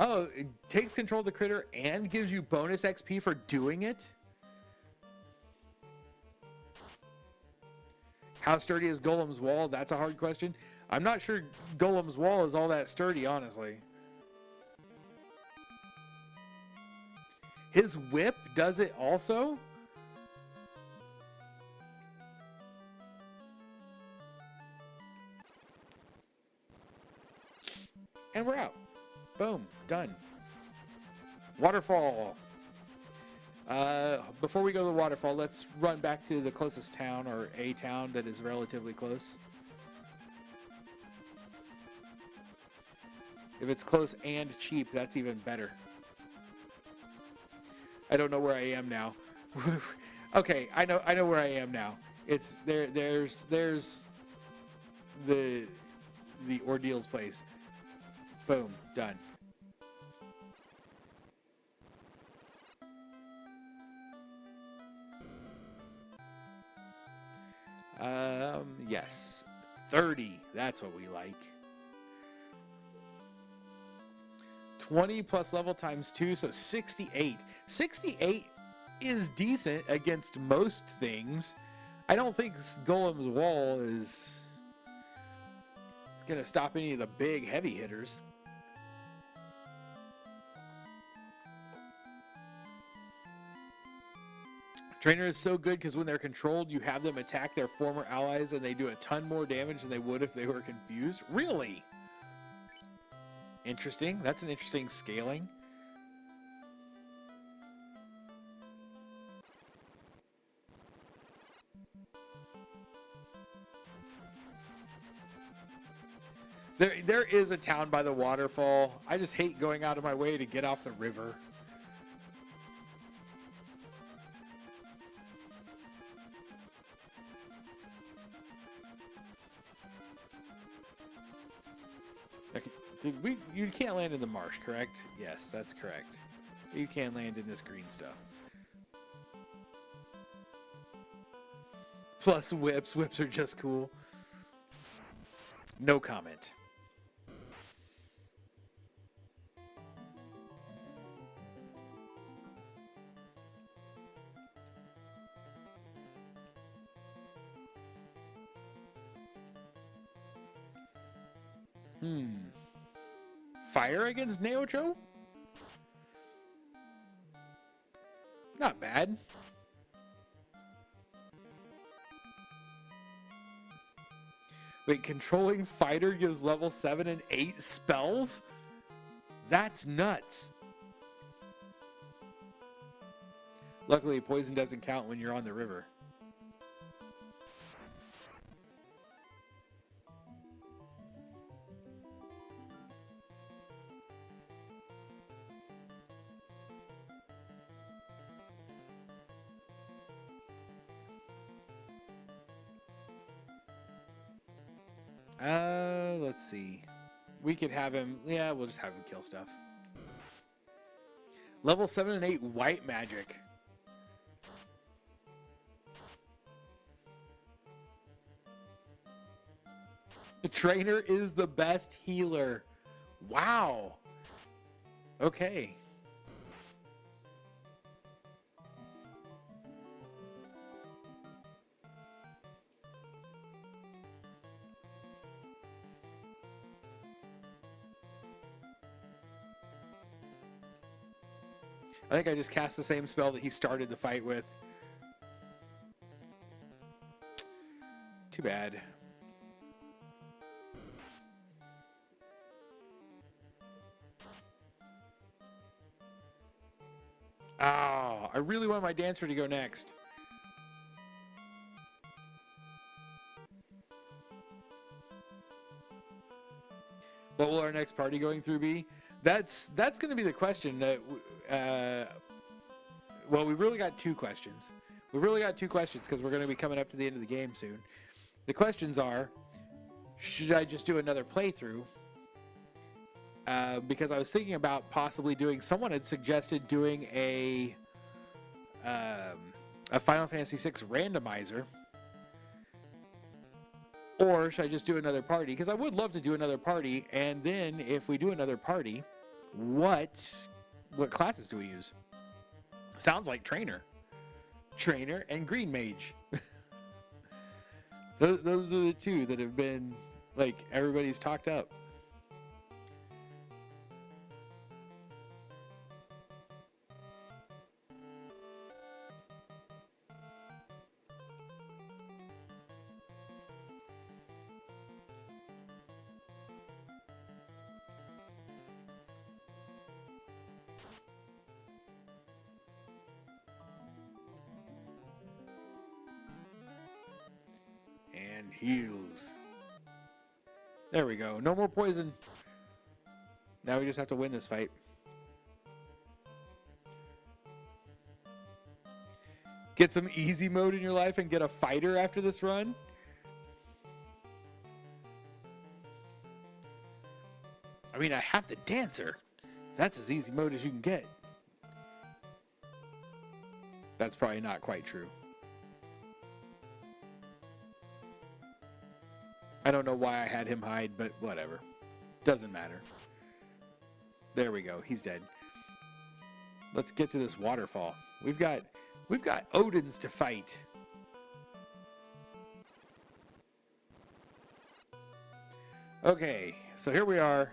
Oh, it takes control of the critter and gives you bonus XP for doing it? How sturdy is Golem's wall? That's a hard question. I'm not sure Golem's wall is all that sturdy, honestly. His whip does it also? And we're out. Boom. Done. Waterfall. Before we go to the waterfall, let's run back to the closest town, or a town that is relatively close. If it's close and cheap, that's even better. I don't know where I am now. Okay, I know where I am now. It's there's the ordeals place. Boom, done. Yes. 30. That's what we like. 20 plus level times 2, so 68. 68 is decent against most things. I don't think Golem's wall is going to stop any of the big heavy hitters. Trainer is so good because when they're controlled, you have them attack their former allies and they do a ton more damage than they would if they were confused. Really? Interesting. That's an interesting scaling. There is a town by the waterfall. I just hate going out of my way to get off the river. Okay, you can't land in the marsh, correct? Yes, that's correct. You can land in this green stuff. Plus whips. Whips are just cool. No comment. Fire against Neocho? Not bad. Wait, controlling fighter gives level 7 and 8 spells? That's nuts. Luckily, poison doesn't count when you're on the river. Let's see. We could have him. Yeah, we'll just have him kill stuff. Level 7 and 8 white magic. The trainer is the best healer. Wow. Okay. I think I just cast the same spell that he started the fight with. Too bad. Ah, I really want my dancer to go next. What will our next party going through be? That's going to be the question. That well, we really got two questions. We really got two questions because we're going to be coming up to the end of the game soon. The questions are, should I just do another playthrough? Because I was thinking about possibly doing. Someone had suggested doing a Final Fantasy VI randomizer. Or should I just do another party? Because I would love to do another party. And then if we do another party, what classes do we use? Sounds like trainer. Trainer and green mage. Those are the two that have been, like, everybody's talked up. And heals. There we go. No more poison. Now we just have to win this fight. Get some easy mode in your life and get a fighter after this run. I mean, I have the dancer. That's as easy mode as you can get. That's probably not quite true. I don't know why I had him hide, but whatever. Doesn't matter. There we go. He's dead. Let's get to this waterfall. We've got Odins to fight. Okay, so here we are.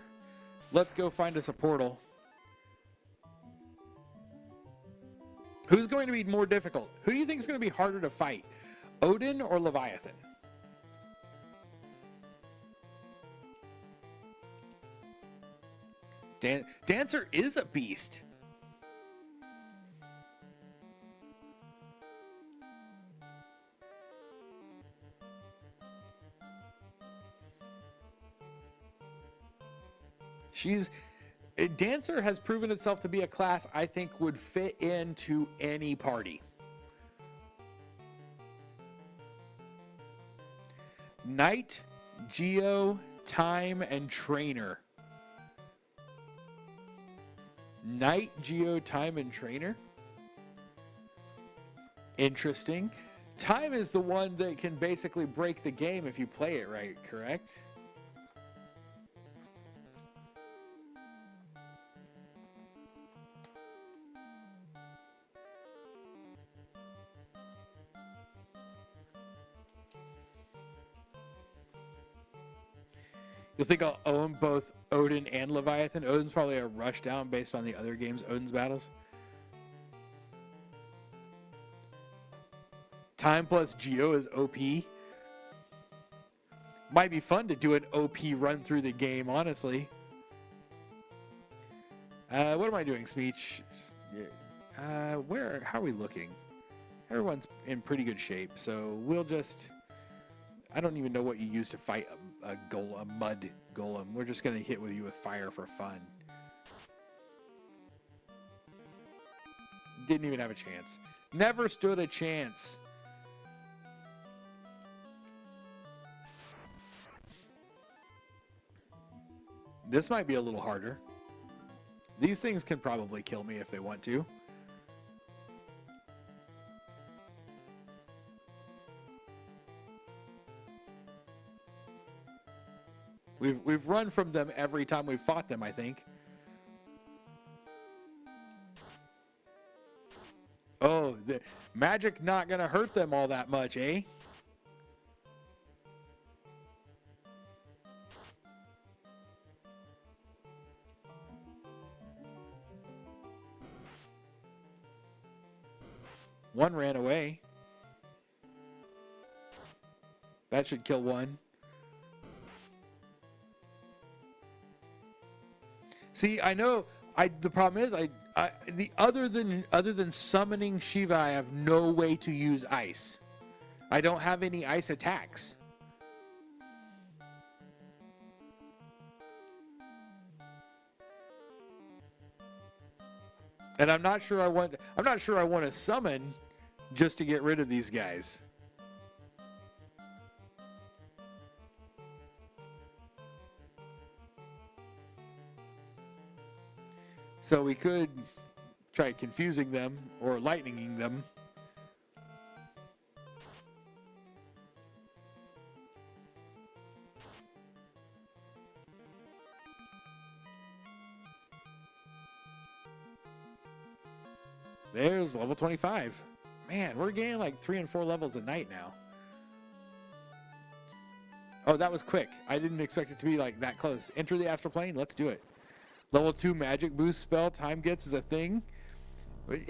Let's go find us a portal. Who's going to be more difficult? Who do you think is going to be harder to fight? Odin or Leviathan? Dancer is a beast. Dancer has proven itself to be a class I think would fit into any party. Knight, Geo, Time, and Trainer. Knight, Geo, Time, and Trainer. Interesting. Time is the one that can basically break the game if you play it right, correct? You'll think I'll own both Odin and Leviathan. Odin's probably a rush down based on the other games Odin's battles. Time plus Geo is OP. Might be fun to do an OP run through the game, honestly. What am I doing, Smeech? How are we looking? Everyone's in pretty good shape, so we'll just... I don't even know what you use to fight a mud golem. We're just going to hit with you with fire for fun. Didn't even have a chance. Never stood a chance. This might be a little harder. These things can probably kill me if they want to. We've run from them every time we've fought them, I think. Oh, the magic not gonna hurt them all that much, eh? One ran away. That should kill one. See, I know. The problem is, other than summoning Shiva, I have no way to use ice. I don't have any ice attacks. And I'm not sure I want to summon just to get rid of these guys. So we could try confusing them or lightninging them. There's level 25. Man, we're getting like 3 and 4 levels a night now. Oh, that was quick. I didn't expect it to be like that close. Enter the astral plane. Let's do it. Level 2 magic boost spell. Time gets is a thing.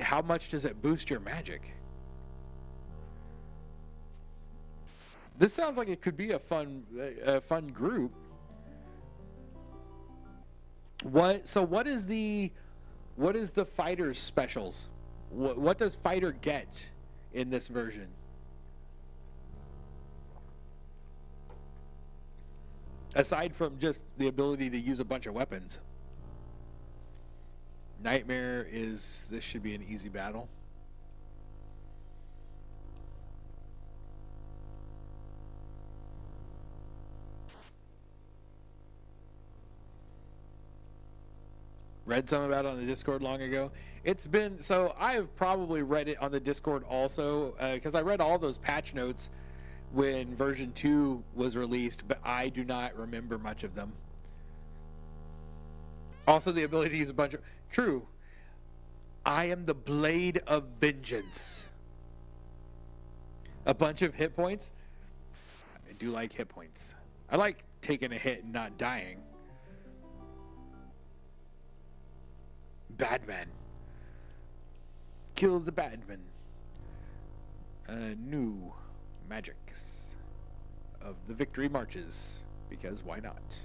How much does it boost your magic? This sounds like it could be a fun group. What is the fighter's specials? What does fighter get in this version? Aside from just the ability to use a bunch of weapons. Nightmare is... This should be an easy battle. Read something about it on the Discord long ago. It's been... So I've probably read it on the Discord also, because I read all those patch notes when version 2 was released, but I do not remember much of them. Also, the ability to use a bunch of... True. I am the Blade of Vengeance. A bunch of hit points. I do like hit points. I like taking a hit and not dying. Badman. Kill the Badman. New magics of the victory marches. Because why not?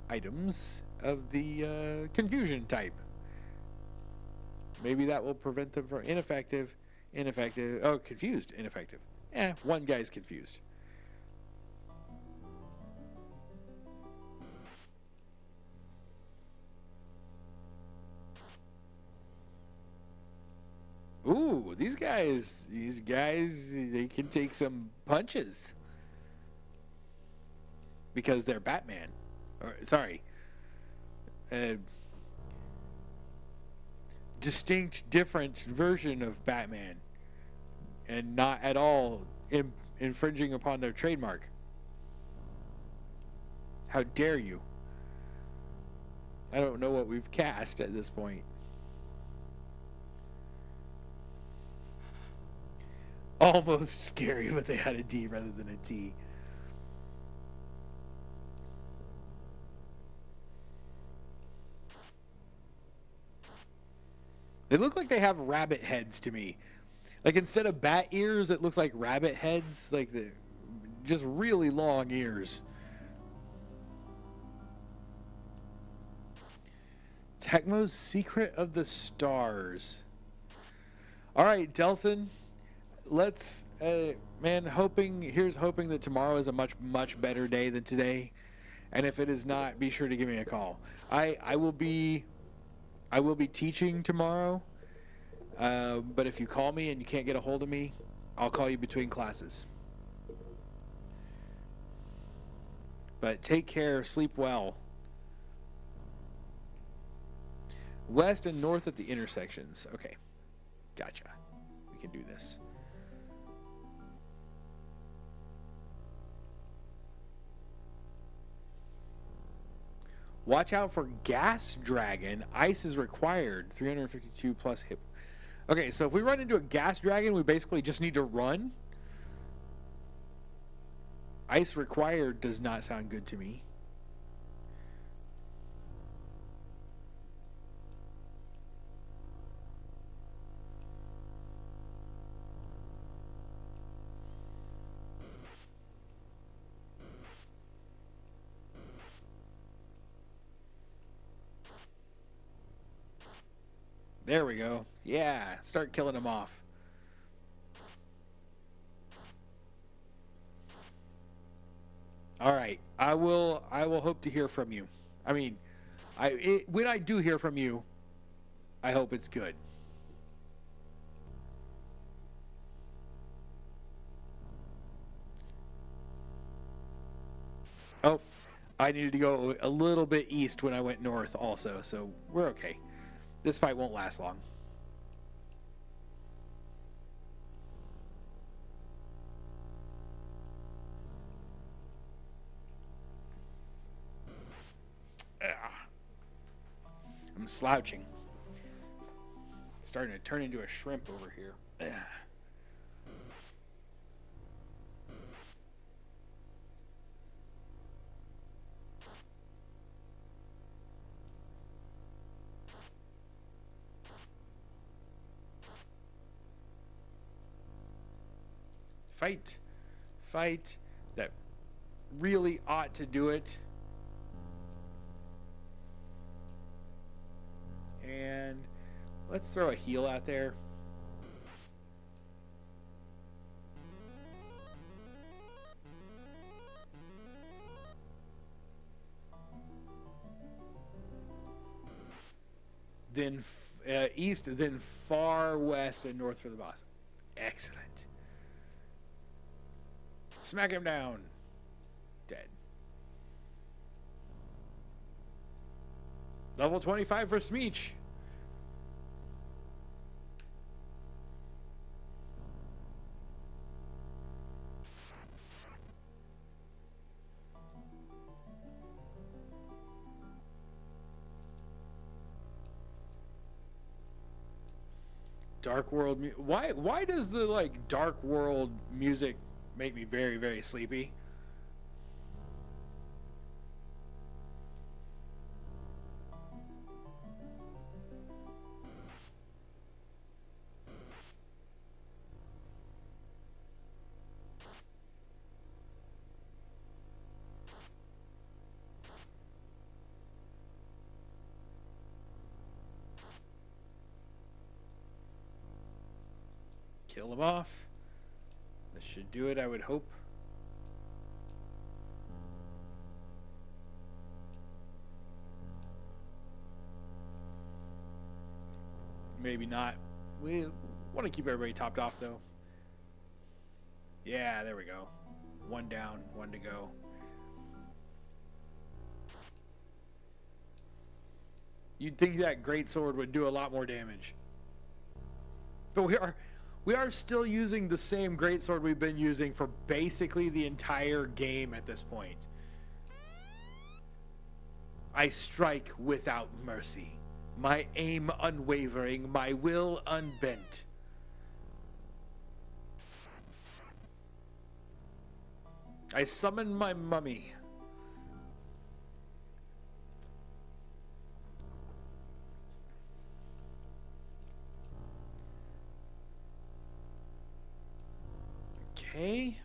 Items of the confusion type. Maybe that will prevent them from ineffective. Oh, confused, ineffective. One guy's confused. these guys, they can take some punches because they're Batman. Or sorry, a distinct, different version of Batman, and not at all infringing upon their trademark. How dare you? I don't know what we've cast at this point. Almost scary, but they had a D rather than a T. They look like they have rabbit heads to me. Like instead of bat ears, it looks like rabbit heads. Like the just really long ears. Tecmo's Secret of the Stars. All right, Delson. Let's, man, here's hoping that tomorrow is a much better day than today. And if it is not, be sure to give me a call. I will be teaching tomorrow. But if you call me and you can't get a hold of me, I'll call you between classes. But take care, sleep well. West and north at the intersections. Okay. Gotcha. We can do this. Watch out for Gas Dragon. Ice is required. 352 plus hit. Okay, so if we run into a Gas Dragon, we basically just need to run. Ice required does not sound good to me. There we go. Yeah, start killing them off. All right, I will hope to hear from you. I mean, when I do hear from you, I hope it's good. Oh, I needed to go a little bit east when I went north also, so we're okay. This fight won't last long. I'm slouching. Starting to turn into a shrimp over here. Fight that really ought to do it. And let's throw a heal out there. Then east, then far west and north for the boss. Excellent. Smack him down. Dead. Level 25 for Smeech. Dark World. Why does the like Dark World music make me very, very sleepy? Kill him off. This should do it, I would hope. Maybe not. Want to keep everybody topped off, though. Yeah, there we go. One down, one to go. You'd think that greatsword would do a lot more damage. But we are still using the same greatsword we've been using for basically the entire game at this point. I strike without mercy, my aim unwavering, my will unbent. I summon my mummy. Okay.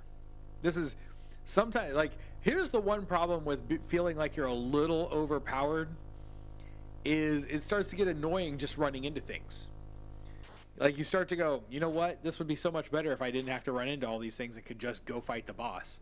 This is sometimes, like, here's the one problem with feeling like you're a little overpowered is it starts to get annoying just running into things. Like, you start to go, you know what? This would be so much better if I didn't have to run into all these things and could just go fight the boss.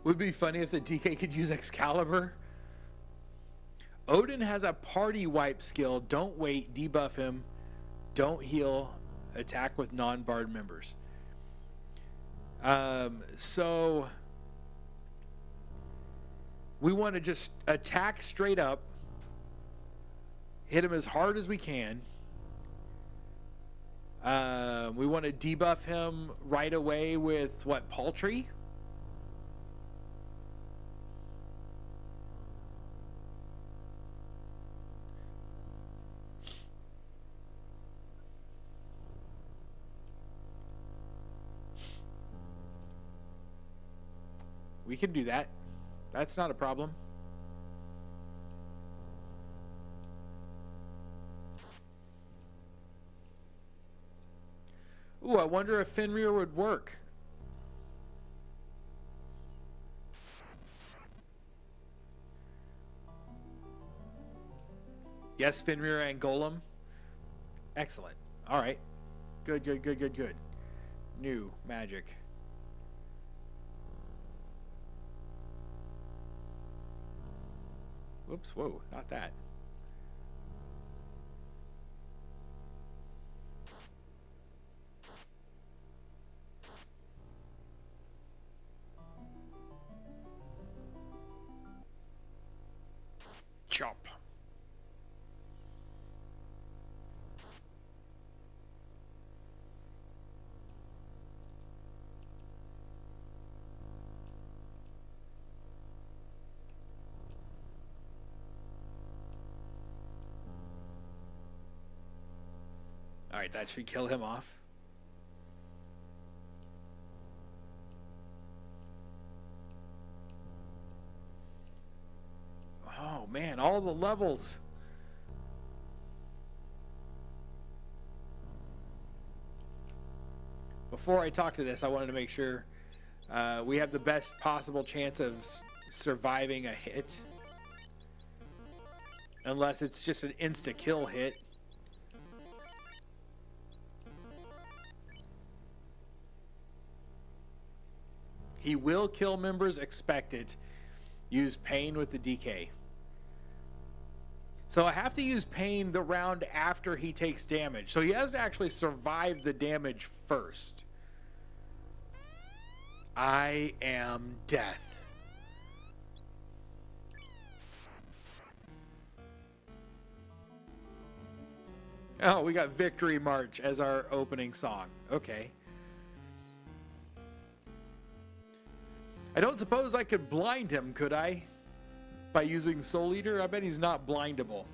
Would be funny if the DK could use Excalibur. Odin has a party wipe skill. Don't wait, debuff him. Don't heal. Attack with non-bard members. So we want to just attack straight up. Hit him as hard as we can. We want to debuff him right away with what, Paltry? We can do that. That's not a problem. Ooh, I wonder if Fenrir would work. Yes, Fenrir and Golem. Excellent. All right. Good, good, good, good, good. New magic. Whoops, whoa, not that. Chop. All right, that should kill him off. Oh man, all the levels. Before I talk to this, I wanted to make sure we have the best possible chance of surviving a hit. Unless it's just an insta-kill hit. He will kill members, expect it. Use pain with the DK. So I have to use pain the round after he takes damage. So he has to actually survive the damage first. I am death. Oh, we got Victory March as our opening song. Okay. I don't suppose I could blind him, could I? By using Soul Eater? I bet he's not blindable.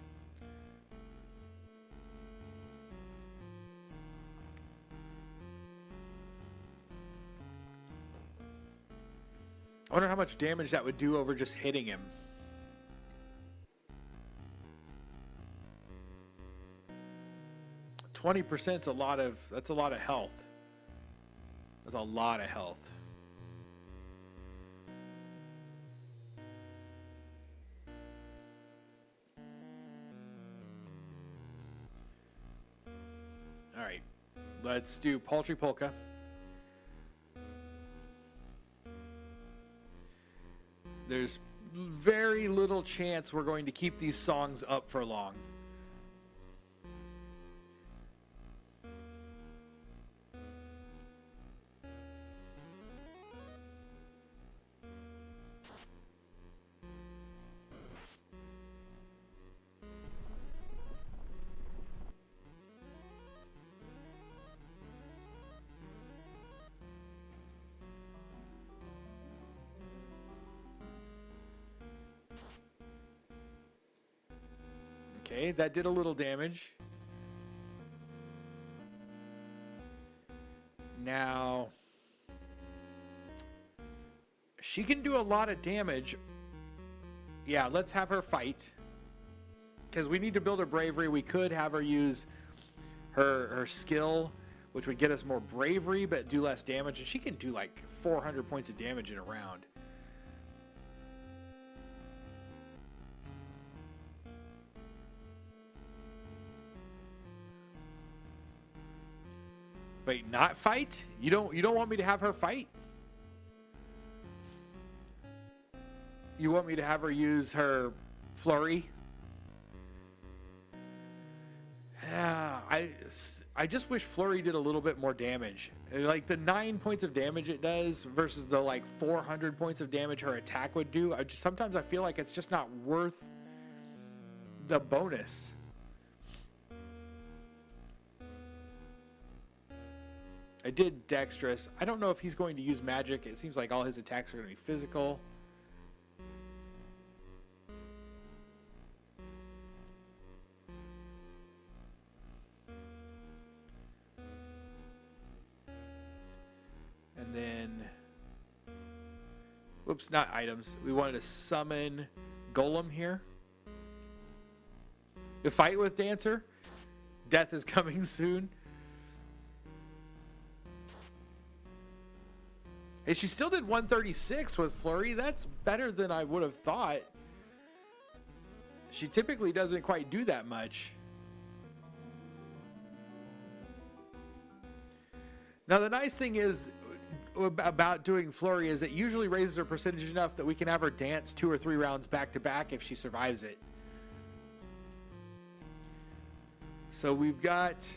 I wonder how much damage that would do over just hitting him. That's a lot of health. That's a lot of health. let's do Paltry Polka. There's very little chance we're going to keep these songs up for long. Okay, that did a little damage. Now, she can do a lot of damage. Yeah, let's have her fight. Because we need to build her bravery. We could have her use her skill, which would get us more bravery, but do less damage. And she can do like 400 points of damage in a round. Wait, not fight? You don't want me to have her fight? You want me to have her use her flurry? Yeah, I just wish flurry did a little bit more damage. Like the 9 points of damage it does versus the like 400 points of damage her attack would do. Sometimes I feel like it's just not worth the bonus. I did dexterous. I don't know if he's going to use magic. It seems like all his attacks are going to be physical. And then, whoops, not items. We wanted to summon Golem here. The fight with Dancer. Death is coming soon. And she still did 136 with Flurry. That's better than I would have thought. She typically doesn't quite do that much. Now, the nice thing is about doing Flurry is it usually raises her percentage enough that we can have her dance 2 or 3 rounds back to back if she survives it. So we've got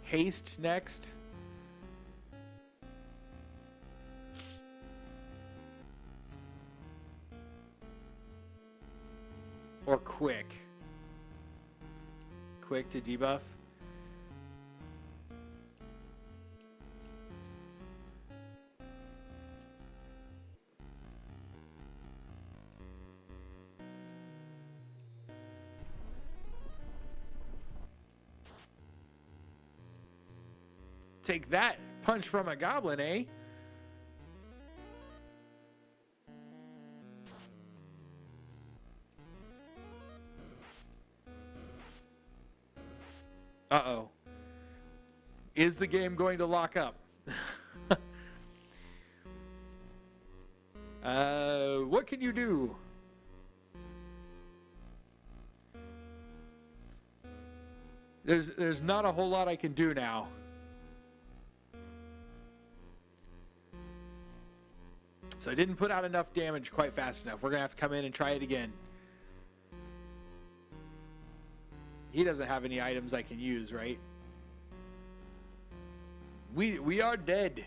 Haste next. Or Quick. Quick to debuff. Take that punch from a goblin, eh? Uh-oh. Is the game going to lock up? What can you do? There's not a whole lot I can do now. So I didn't put out enough damage quite fast enough. We're going to have to come in and try it again. He doesn't have any items I can use, right? We are dead.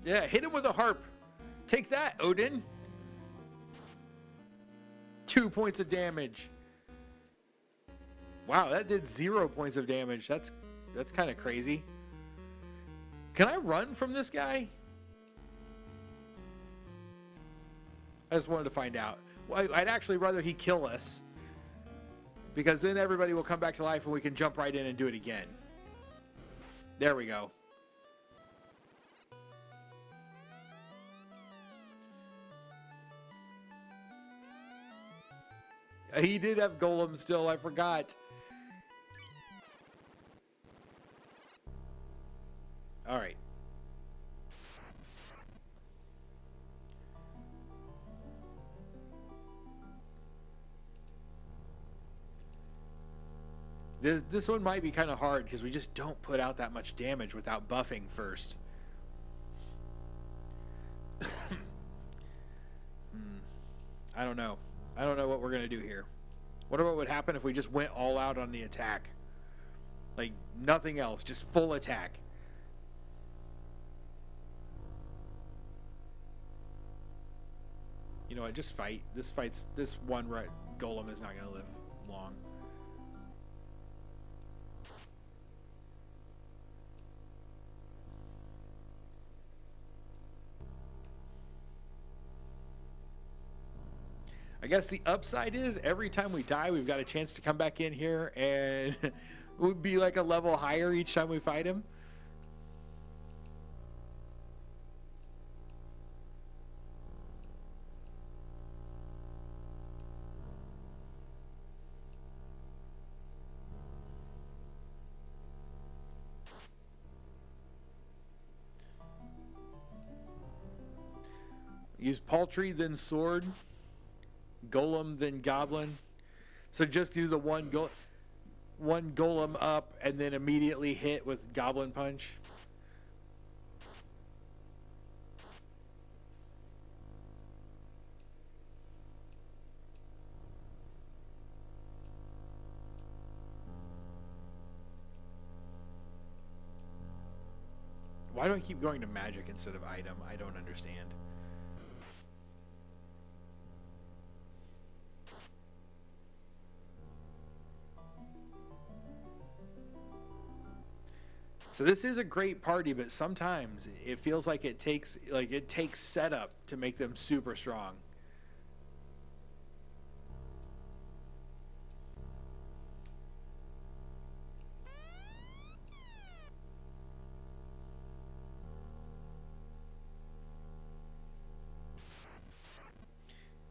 Yeah, hit him with a harp. Take that, Odin. 2 points of damage. Wow, that did 0 points of damage. That's kind of crazy. Can I run from this guy? I just wanted to find out. Well, I'd actually rather he kill us, because then everybody will come back to life and we can jump right in and do it again. There we go. He did have Golem still, I forgot. All right. This one might be kind of hard because we just don't put out that much damage without buffing first. I don't know. I don't know what we're gonna do here. What about what would happen if we just went all out on the attack? Like nothing else, just full attack. You know what? Just fight. This one golem is not gonna live long. I guess the upside is every time we die, we've got a chance to come back in here and it would be like a level higher each time we fight him. Use paltry, then sword. Golem, then goblin. So just do the one golem up and then immediately hit with goblin punch. Why do I keep going to magic instead of item? I don't understand. So this is a great party, but sometimes it feels like it takes setup to make them super strong.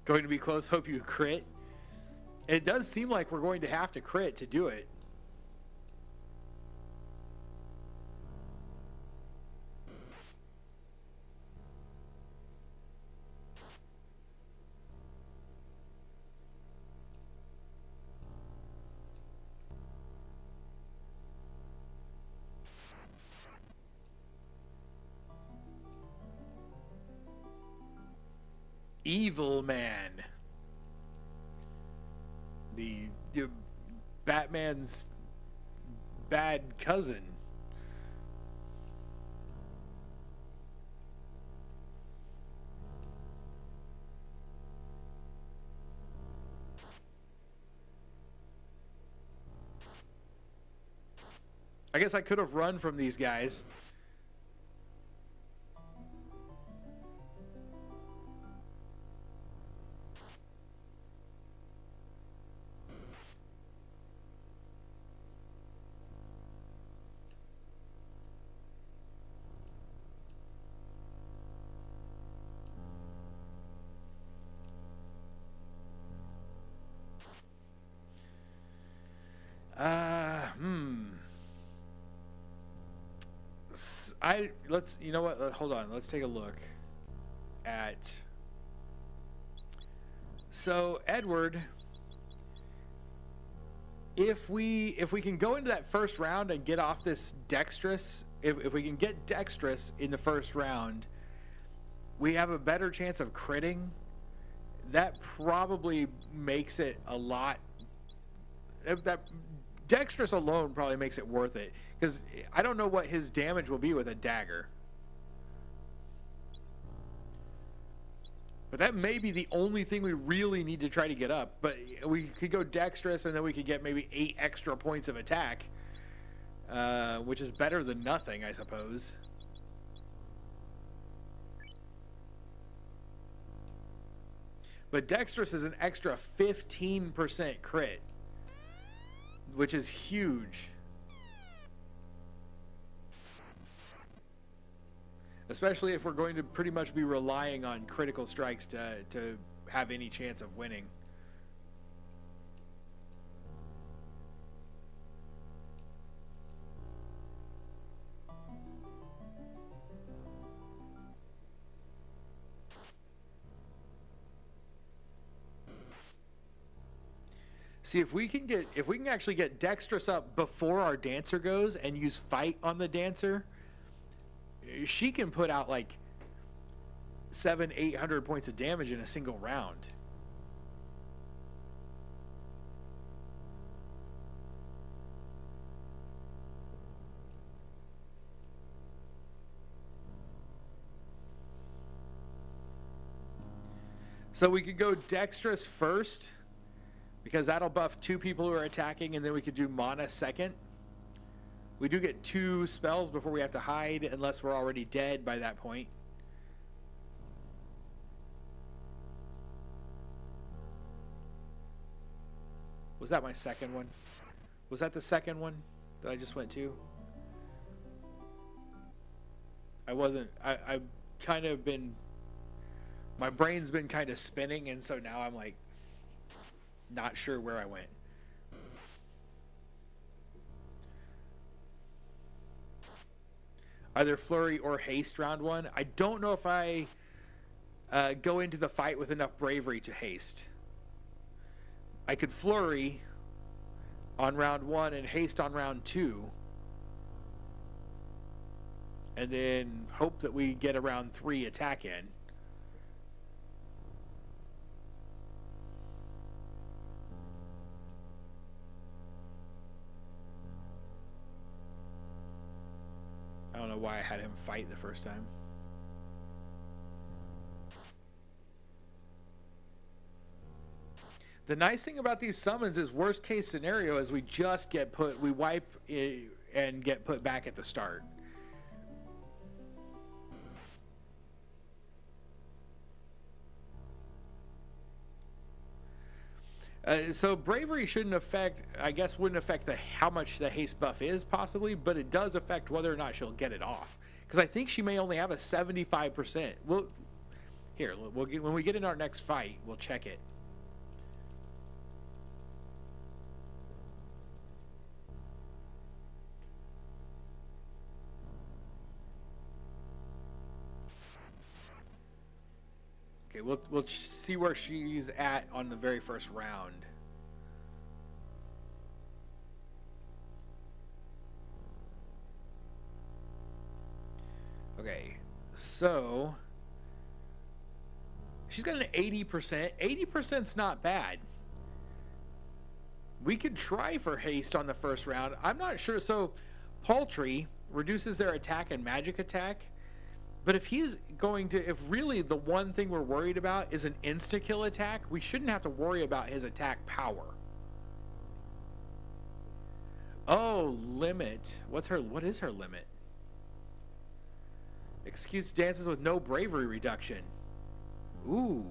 Going to be close. Hope you crit. It does seem like we're going to have to crit to do it. Evil Man. The Batman's bad cousin. I guess I could have run from these guys. You know what? Hold on. Let's take a look at. So Edward, if we can go into that first round and get off this dexterous, if we can get dexterous in the first round, we have a better chance of critting. That probably makes it a lot. That dexterous alone probably makes it worth it, because I don't know what his damage will be with a dagger. But that may be the only thing we really need to try to get up. But we could go dexterous, and then we could get maybe 8 extra points of attack, which is better than nothing, I suppose. But dexterous is an extra 15% crit, which is huge. Especially if we're going to pretty much be relying on critical strikes to have any chance of winning. See if we can actually get Dexterous up before our Dancer goes and use Fight on the Dancer. She can put out like 700-800 points of damage in a single round. So we could go Dexterous first, because that'll buff 2 people who are attacking, and then we could do Mana second. We do get 2 spells before we have to hide, unless we're already dead by that point. Was that my second one? Was that the second one that I just went to? I wasn't. I've kind of been... My brain's been kind of spinning, and so now I'm like not sure where I went. Either Flurry or Haste round 1. I don't know if I go into the fight with enough bravery to haste. I could Flurry on round 1 and Haste on round 2. And then hope that we get a round 3 attack in. I don't know why I had him fight the first time. The nice thing about these summons is worst case scenario is we just get put, we wipe it and get put back at the start. So bravery shouldn't affect, I guess wouldn't affect how much the haste buff is possibly, but it does affect whether or not she'll get it off. Because I think she may only have a 75%. Well, here, when we get in our next fight, we'll check it. Okay, we'll see where she's at on the very first round. Okay, so she's got an 80%. 80%'s not bad. We could try for haste on the first round. I'm not sure. So Paltry reduces their attack and magic attack. But if he's going to, if really the one thing we're worried about is an insta-kill attack, we shouldn't have to worry about his attack power. Oh, limit. What is her limit? Executes dances with no bravery reduction. Ooh.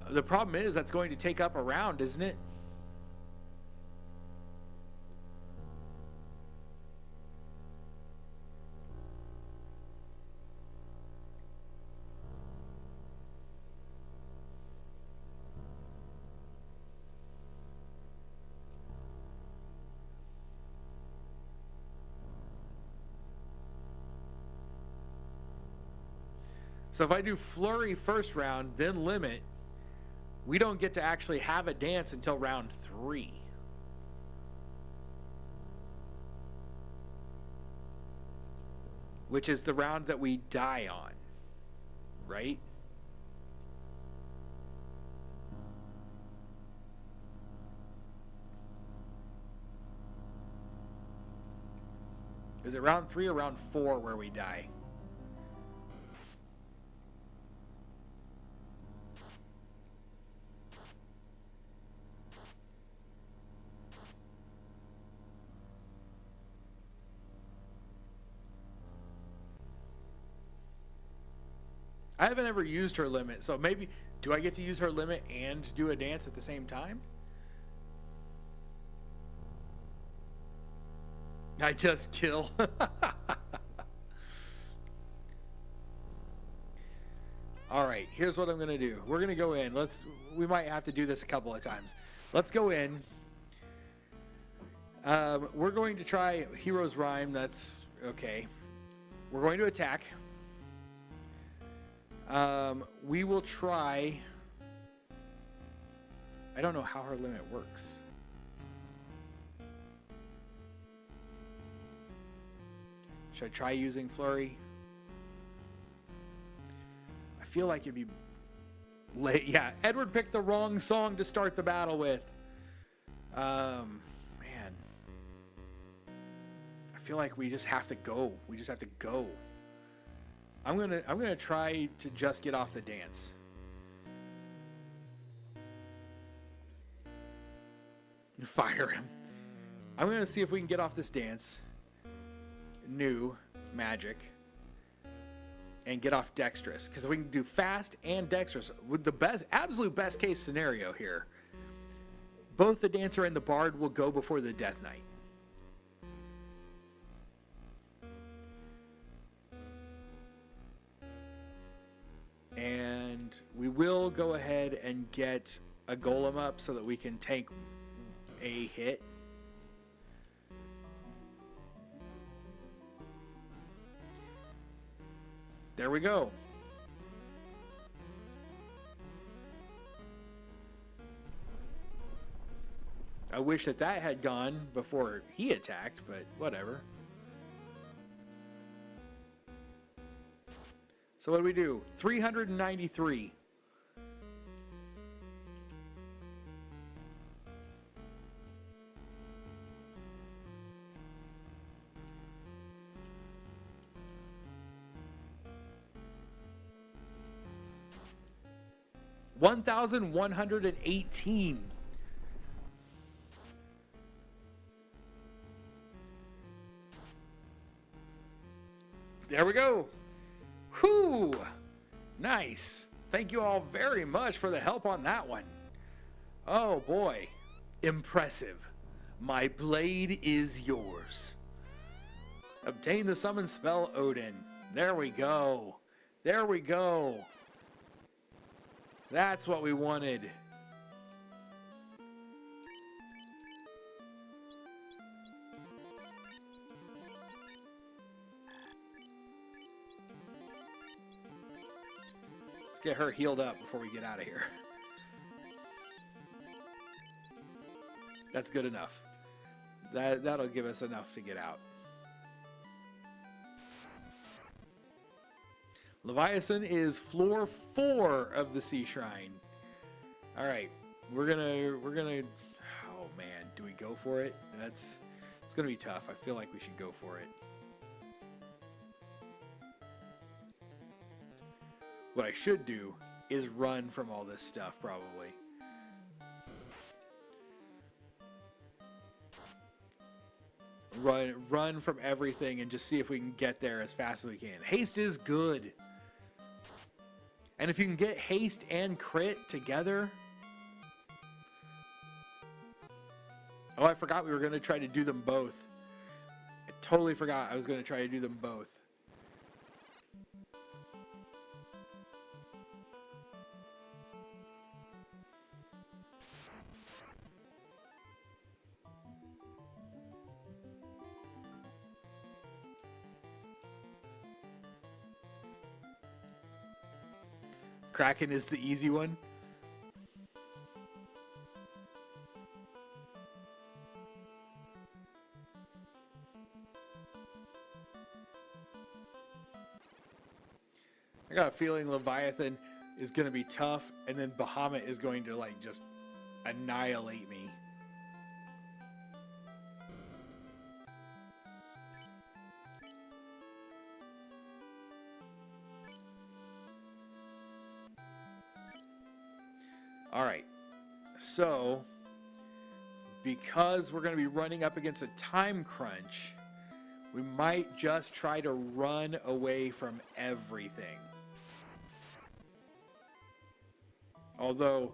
The problem is that's going to take up a round, isn't it? So if I do Flurry first round, then Limit, we don't get to actually have a dance until round 3. Which is the round that we die on, right? Is it round 3 or round 4 where we die? I haven't ever used her limit, so maybe, do I get to use her limit and do a dance at the same time? I just kill. All right, here's what I'm going to do. We're going to go in. We might have to do this a couple of times. Let's go in. We're going to try Hero's Rhyme. That's okay. We're going to attack. We will try. I don't know how her limit works. Should I try using Flurry? I feel like it'd be late. Yeah, Edward picked the wrong song to start the battle with. Man. I feel like we just have to go. We just have to go. I'm gonna try to just get off the dance. Fire him. I'm gonna see if we can get off this dance. New magic. And get off dexterous. Because if we can do fast and dexterous, with the best, absolute best case scenario here, both the dancer and the bard will go before the death knight. And we will go ahead and get a golem up so that we can tank a hit. There we go. I wish that had gone before he attacked, but whatever. So what do we do? 393. $1,118. There we go. Whew. Nice. Thank you all very much for the help on that one. Oh boy. Impressive. My blade is yours. Obtain the summon spell, Odin. There we go. There we go. That's what we wanted. Let's get her healed up before we get out of here. That's good enough. That'll give us enough to get out. Leviathan is floor 4 of the Sea Shrine. All right, we're gonna. Oh man, do we go for it? It's gonna be tough. I feel like we should go for it. What I should do is run from all this stuff, probably. Run from everything and just see if we can get there as fast as we can. Haste is good. And if you can get haste and crit together... Oh, I forgot we were going to try to do them both. I totally forgot I was going to try to do them both. Kraken is the easy one. I got a feeling Leviathan is going to be tough, and then Bahamut is going to, like, just annihilate me. All right, so because we're going to be running up against a time crunch, we might just try to run away from everything. Although,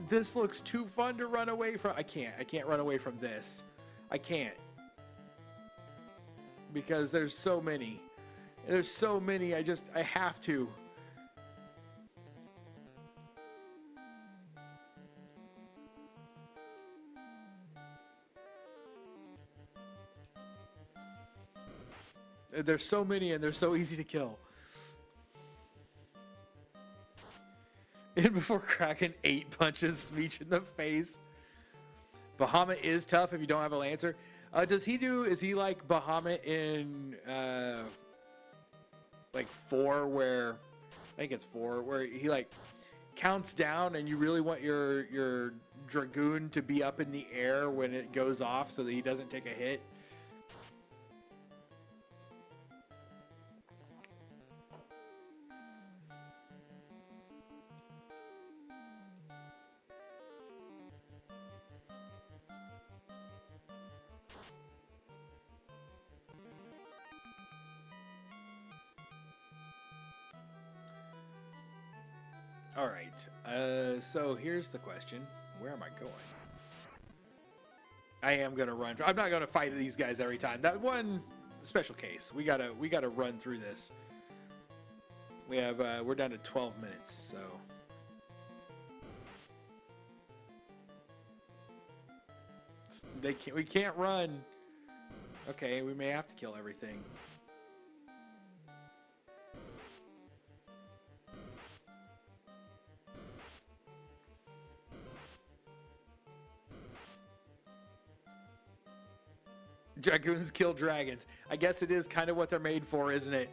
this looks too fun to run away from. I can't run away from this. I can't. Because there's so many. There's so many, I have to. There's so many and they're so easy to kill. before Kraken 8 punches Smeech in the face. Bahamut is tough if you don't have a Lancer. Is he like Bahamut in like 4 where, I think it's 4, where he like counts down and you really want your Dragoon to be up in the air when it goes off so that he doesn't take a hit? All right, so here's the question. Where am I going? I am going to run. I'm not going to fight these guys every time. That one special case. We gotta run through this. We have, we're down to 12 minutes, so. We can't run. Okay, we may have to kill everything. Dragoons kill dragons. I guess it is kind of what they're made for, isn't it?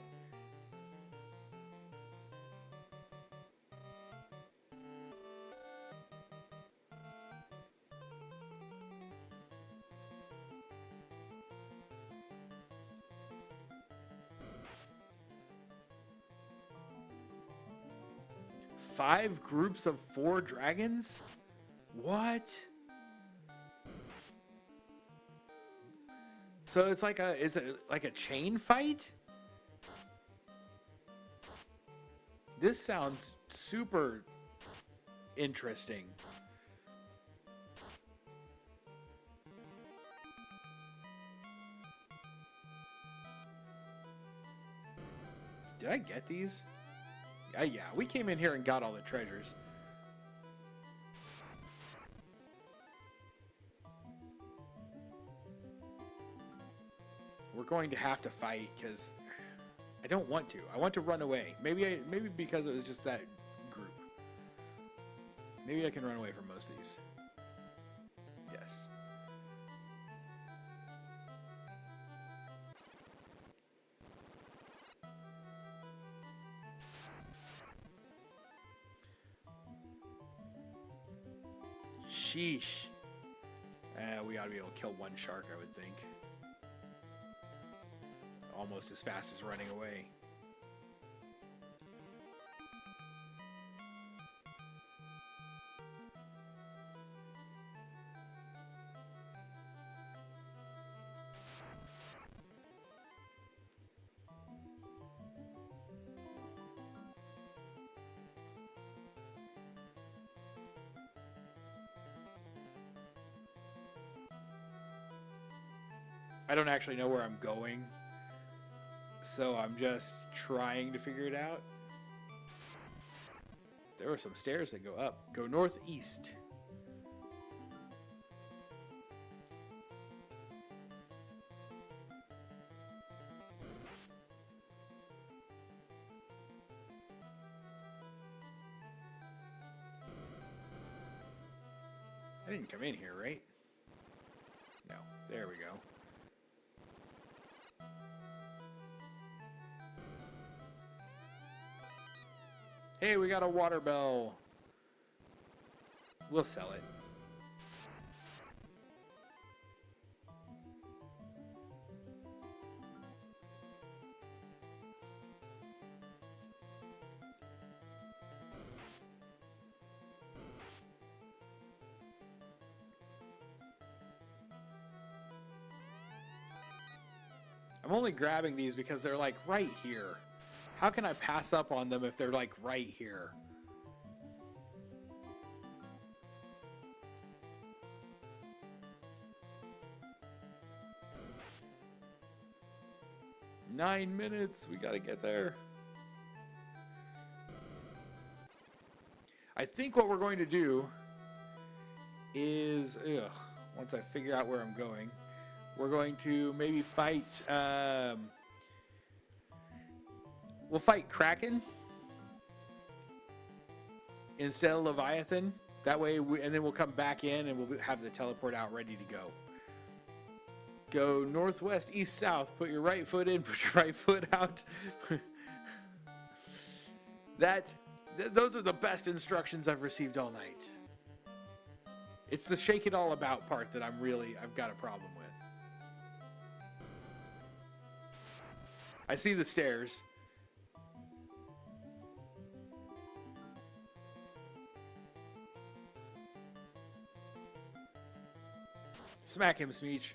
Five groups of 4 dragons? What? So it's like is it like a chain fight? This sounds super interesting. Did I get these? Yeah, we came in here and got all the treasures. We're going to have to fight because I don't want to. I want to run away. Maybe because it was just that group. Maybe I can run away from most of these. Yes. Sheesh. We ought to be able to kill one shark, I would think. Almost as fast as running away. I don't actually know where I'm going, so I'm just trying to figure it out. There are some stairs that go up. Go northeast. I didn't come in here, right? No. There we go. Hey, we got a water bell. We'll sell it. I'm only grabbing these because they're like right here. How can I pass up on them if they're like right here? Nine minutes. We gotta get there. I think what we're going to do is, once I figure out where I'm going, we're going to maybe fight. We'll fight Kraken. instead of Leviathan. That way, and then we'll come back in and we'll have the teleport out ready to go. Go northwest, east, south. Put your right foot in, put your right foot out. Those are the best instructions I've received all night. It's the shake it all about part that I've got a problem with. I see the stairs. Smack him, Smeech.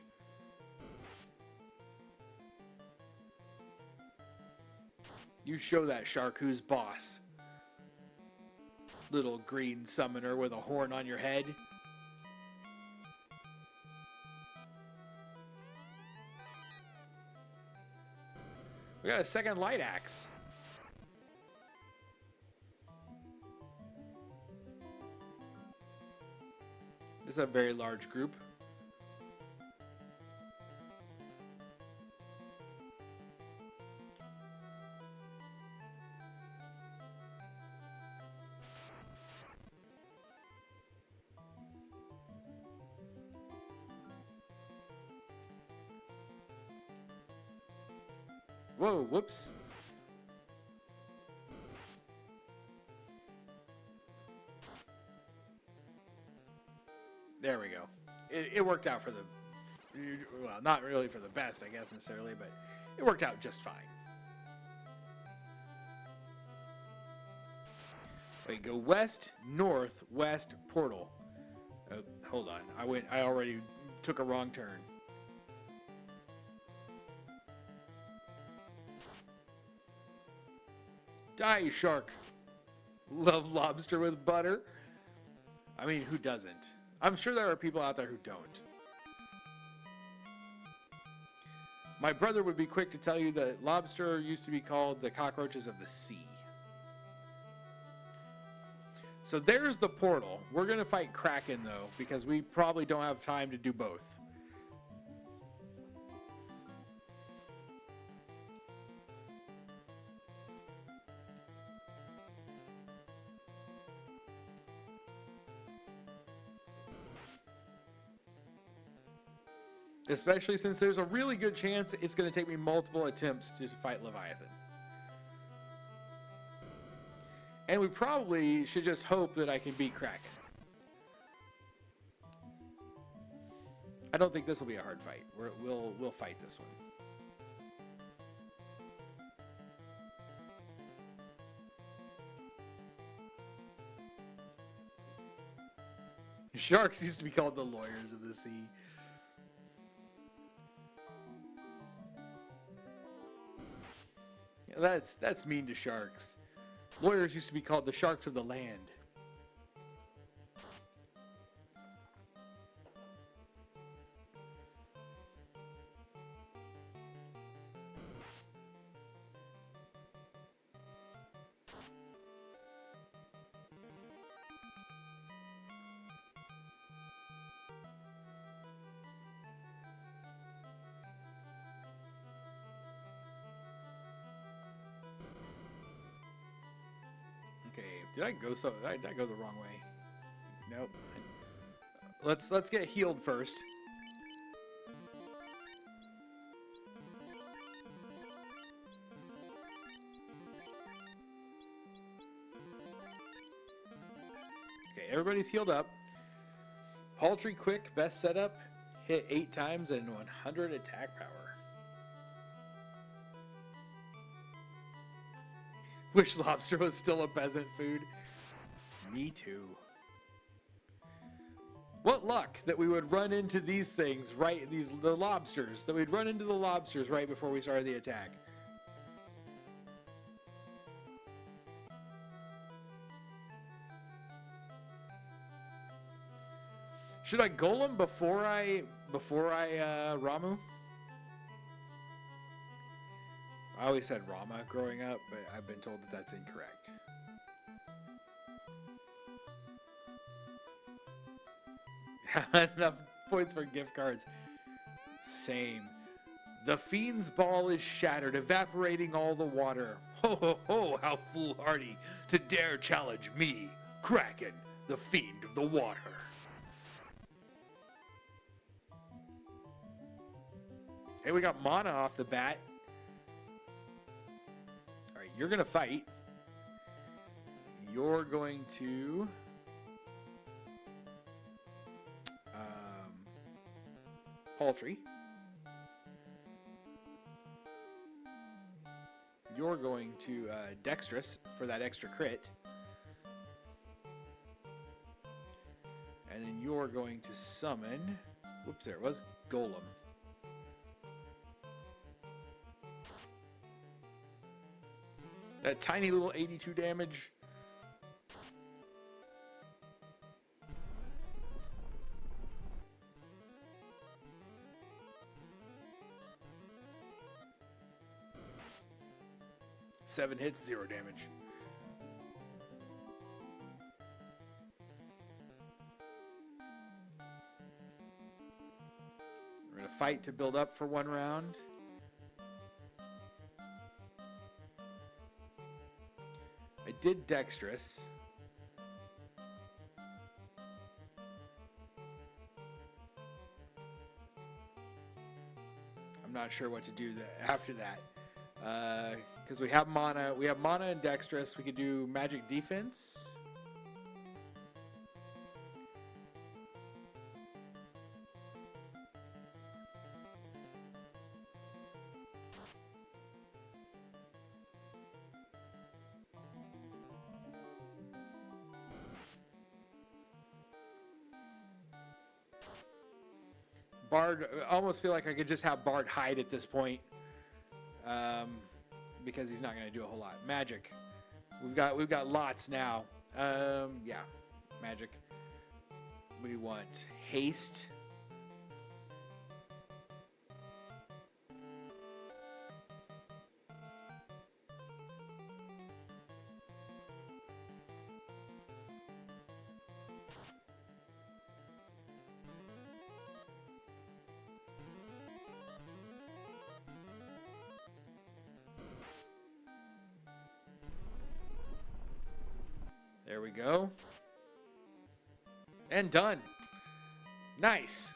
You show that shark who's boss. Little green summoner with a horn on your head. We got a second light axe. This is a very large group. Whoa, whoops. There we go. It worked out for the... Well, not really for the best, I guess, necessarily, but it worked out just fine. Wait, go west, north, west, portal. Oh, hold on. I already took a wrong turn. Die, shark. Love lobster with butter. I mean, who doesn't? I'm sure there are people out there who don't. My brother would be quick to tell you that lobster used to be called the cockroaches of the sea. So there's the portal. We're going to fight Kraken, though, because we probably don't have time to do both. Especially since there's a really good chance it's going to take me multiple attempts to fight Leviathan. And we probably should just hope that I can beat Kraken. I don't think this will be a hard fight. We'll fight this one. Sharks used to be called the lawyers of the sea. That's mean to sharks. Lawyers used to be called the sharks of the land. Did I go the wrong way? Nope. Let's get healed first. Okay, everybody's healed up. Paltry quick, best setup. Hit 8 times and 100 attack power. Wish lobster was still a peasant food. Me too. What luck that we would run into these things the lobsters, that we'd run into the lobsters right before we started the attack. Should I golem before I Ramu? I always said Rama growing up, but I've been told that that's incorrect. Enough points for gift cards. Same. The fiend's ball is shattered, evaporating all the water. Ho ho ho, how foolhardy to dare challenge me, Kraken, the fiend of the water. Hey, we got mana off the bat. Alright, you're going to fight. You're going to... Paltry. You're going to Dexterous for that extra crit. And then you're going to summon... Whoops, there it was. Golem. That tiny little 82 damage. Seven hits, 0 damage. We're going to fight to build up for 1 round. I did Dexterous. I'm not sure what to do after that. Because we have mana and Dexterous. We could do Magic Defense. Bard, I almost feel like I could just have Bard hide at this point. Because he's not going to do a whole lot. Magic. We've got lots now. Yeah. Magic. What do you want? Haste. There we go. And done. Nice.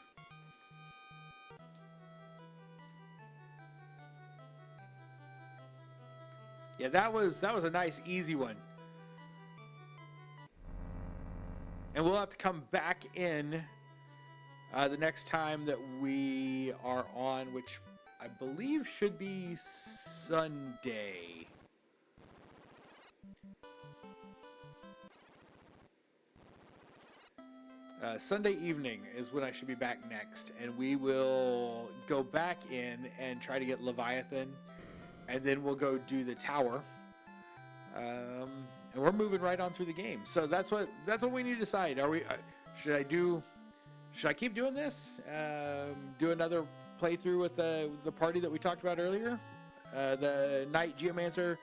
Yeah, that was a nice easy one. And we'll have to come back in the next time that we are on, which I believe should be Sunday. Sunday evening is when I should be back next, and we will go back in and try to get Leviathan, and then we'll go do the tower, and we're moving right on through the game. So that's what we need to decide. Are we? Should I keep doing this? Do another playthrough with the party that we talked about earlier, the Knight Geomancer,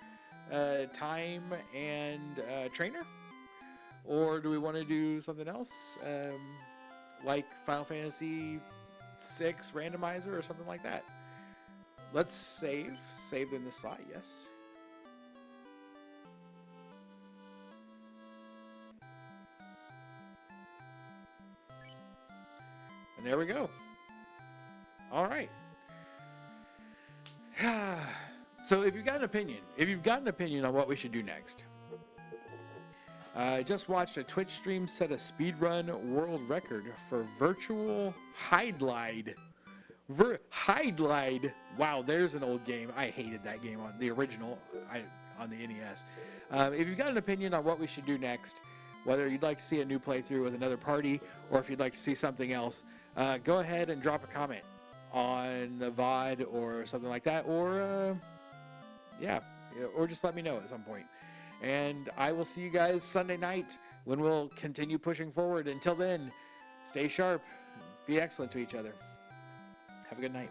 Time, and Trainer. Or do we want to do something else, like Final Fantasy VI Randomizer or something like that? Let's save in the slot, yes. And there we go. All right. So if you've got an opinion on what we should do next, I just watched a Twitch stream set a speedrun world record for virtual Hide-Glide. Hide-Glide. Wow, there's an old game. I hated that game on the original on the NES. If you've got an opinion on what we should do next, whether you'd like to see a new playthrough with another party or if you'd like to see something else, go ahead and drop a comment on the VOD or something like that, or or just let me know at some point. And I will see you guys Sunday night when we'll continue pushing forward. Until then, stay sharp, be excellent to each other. Have a good night.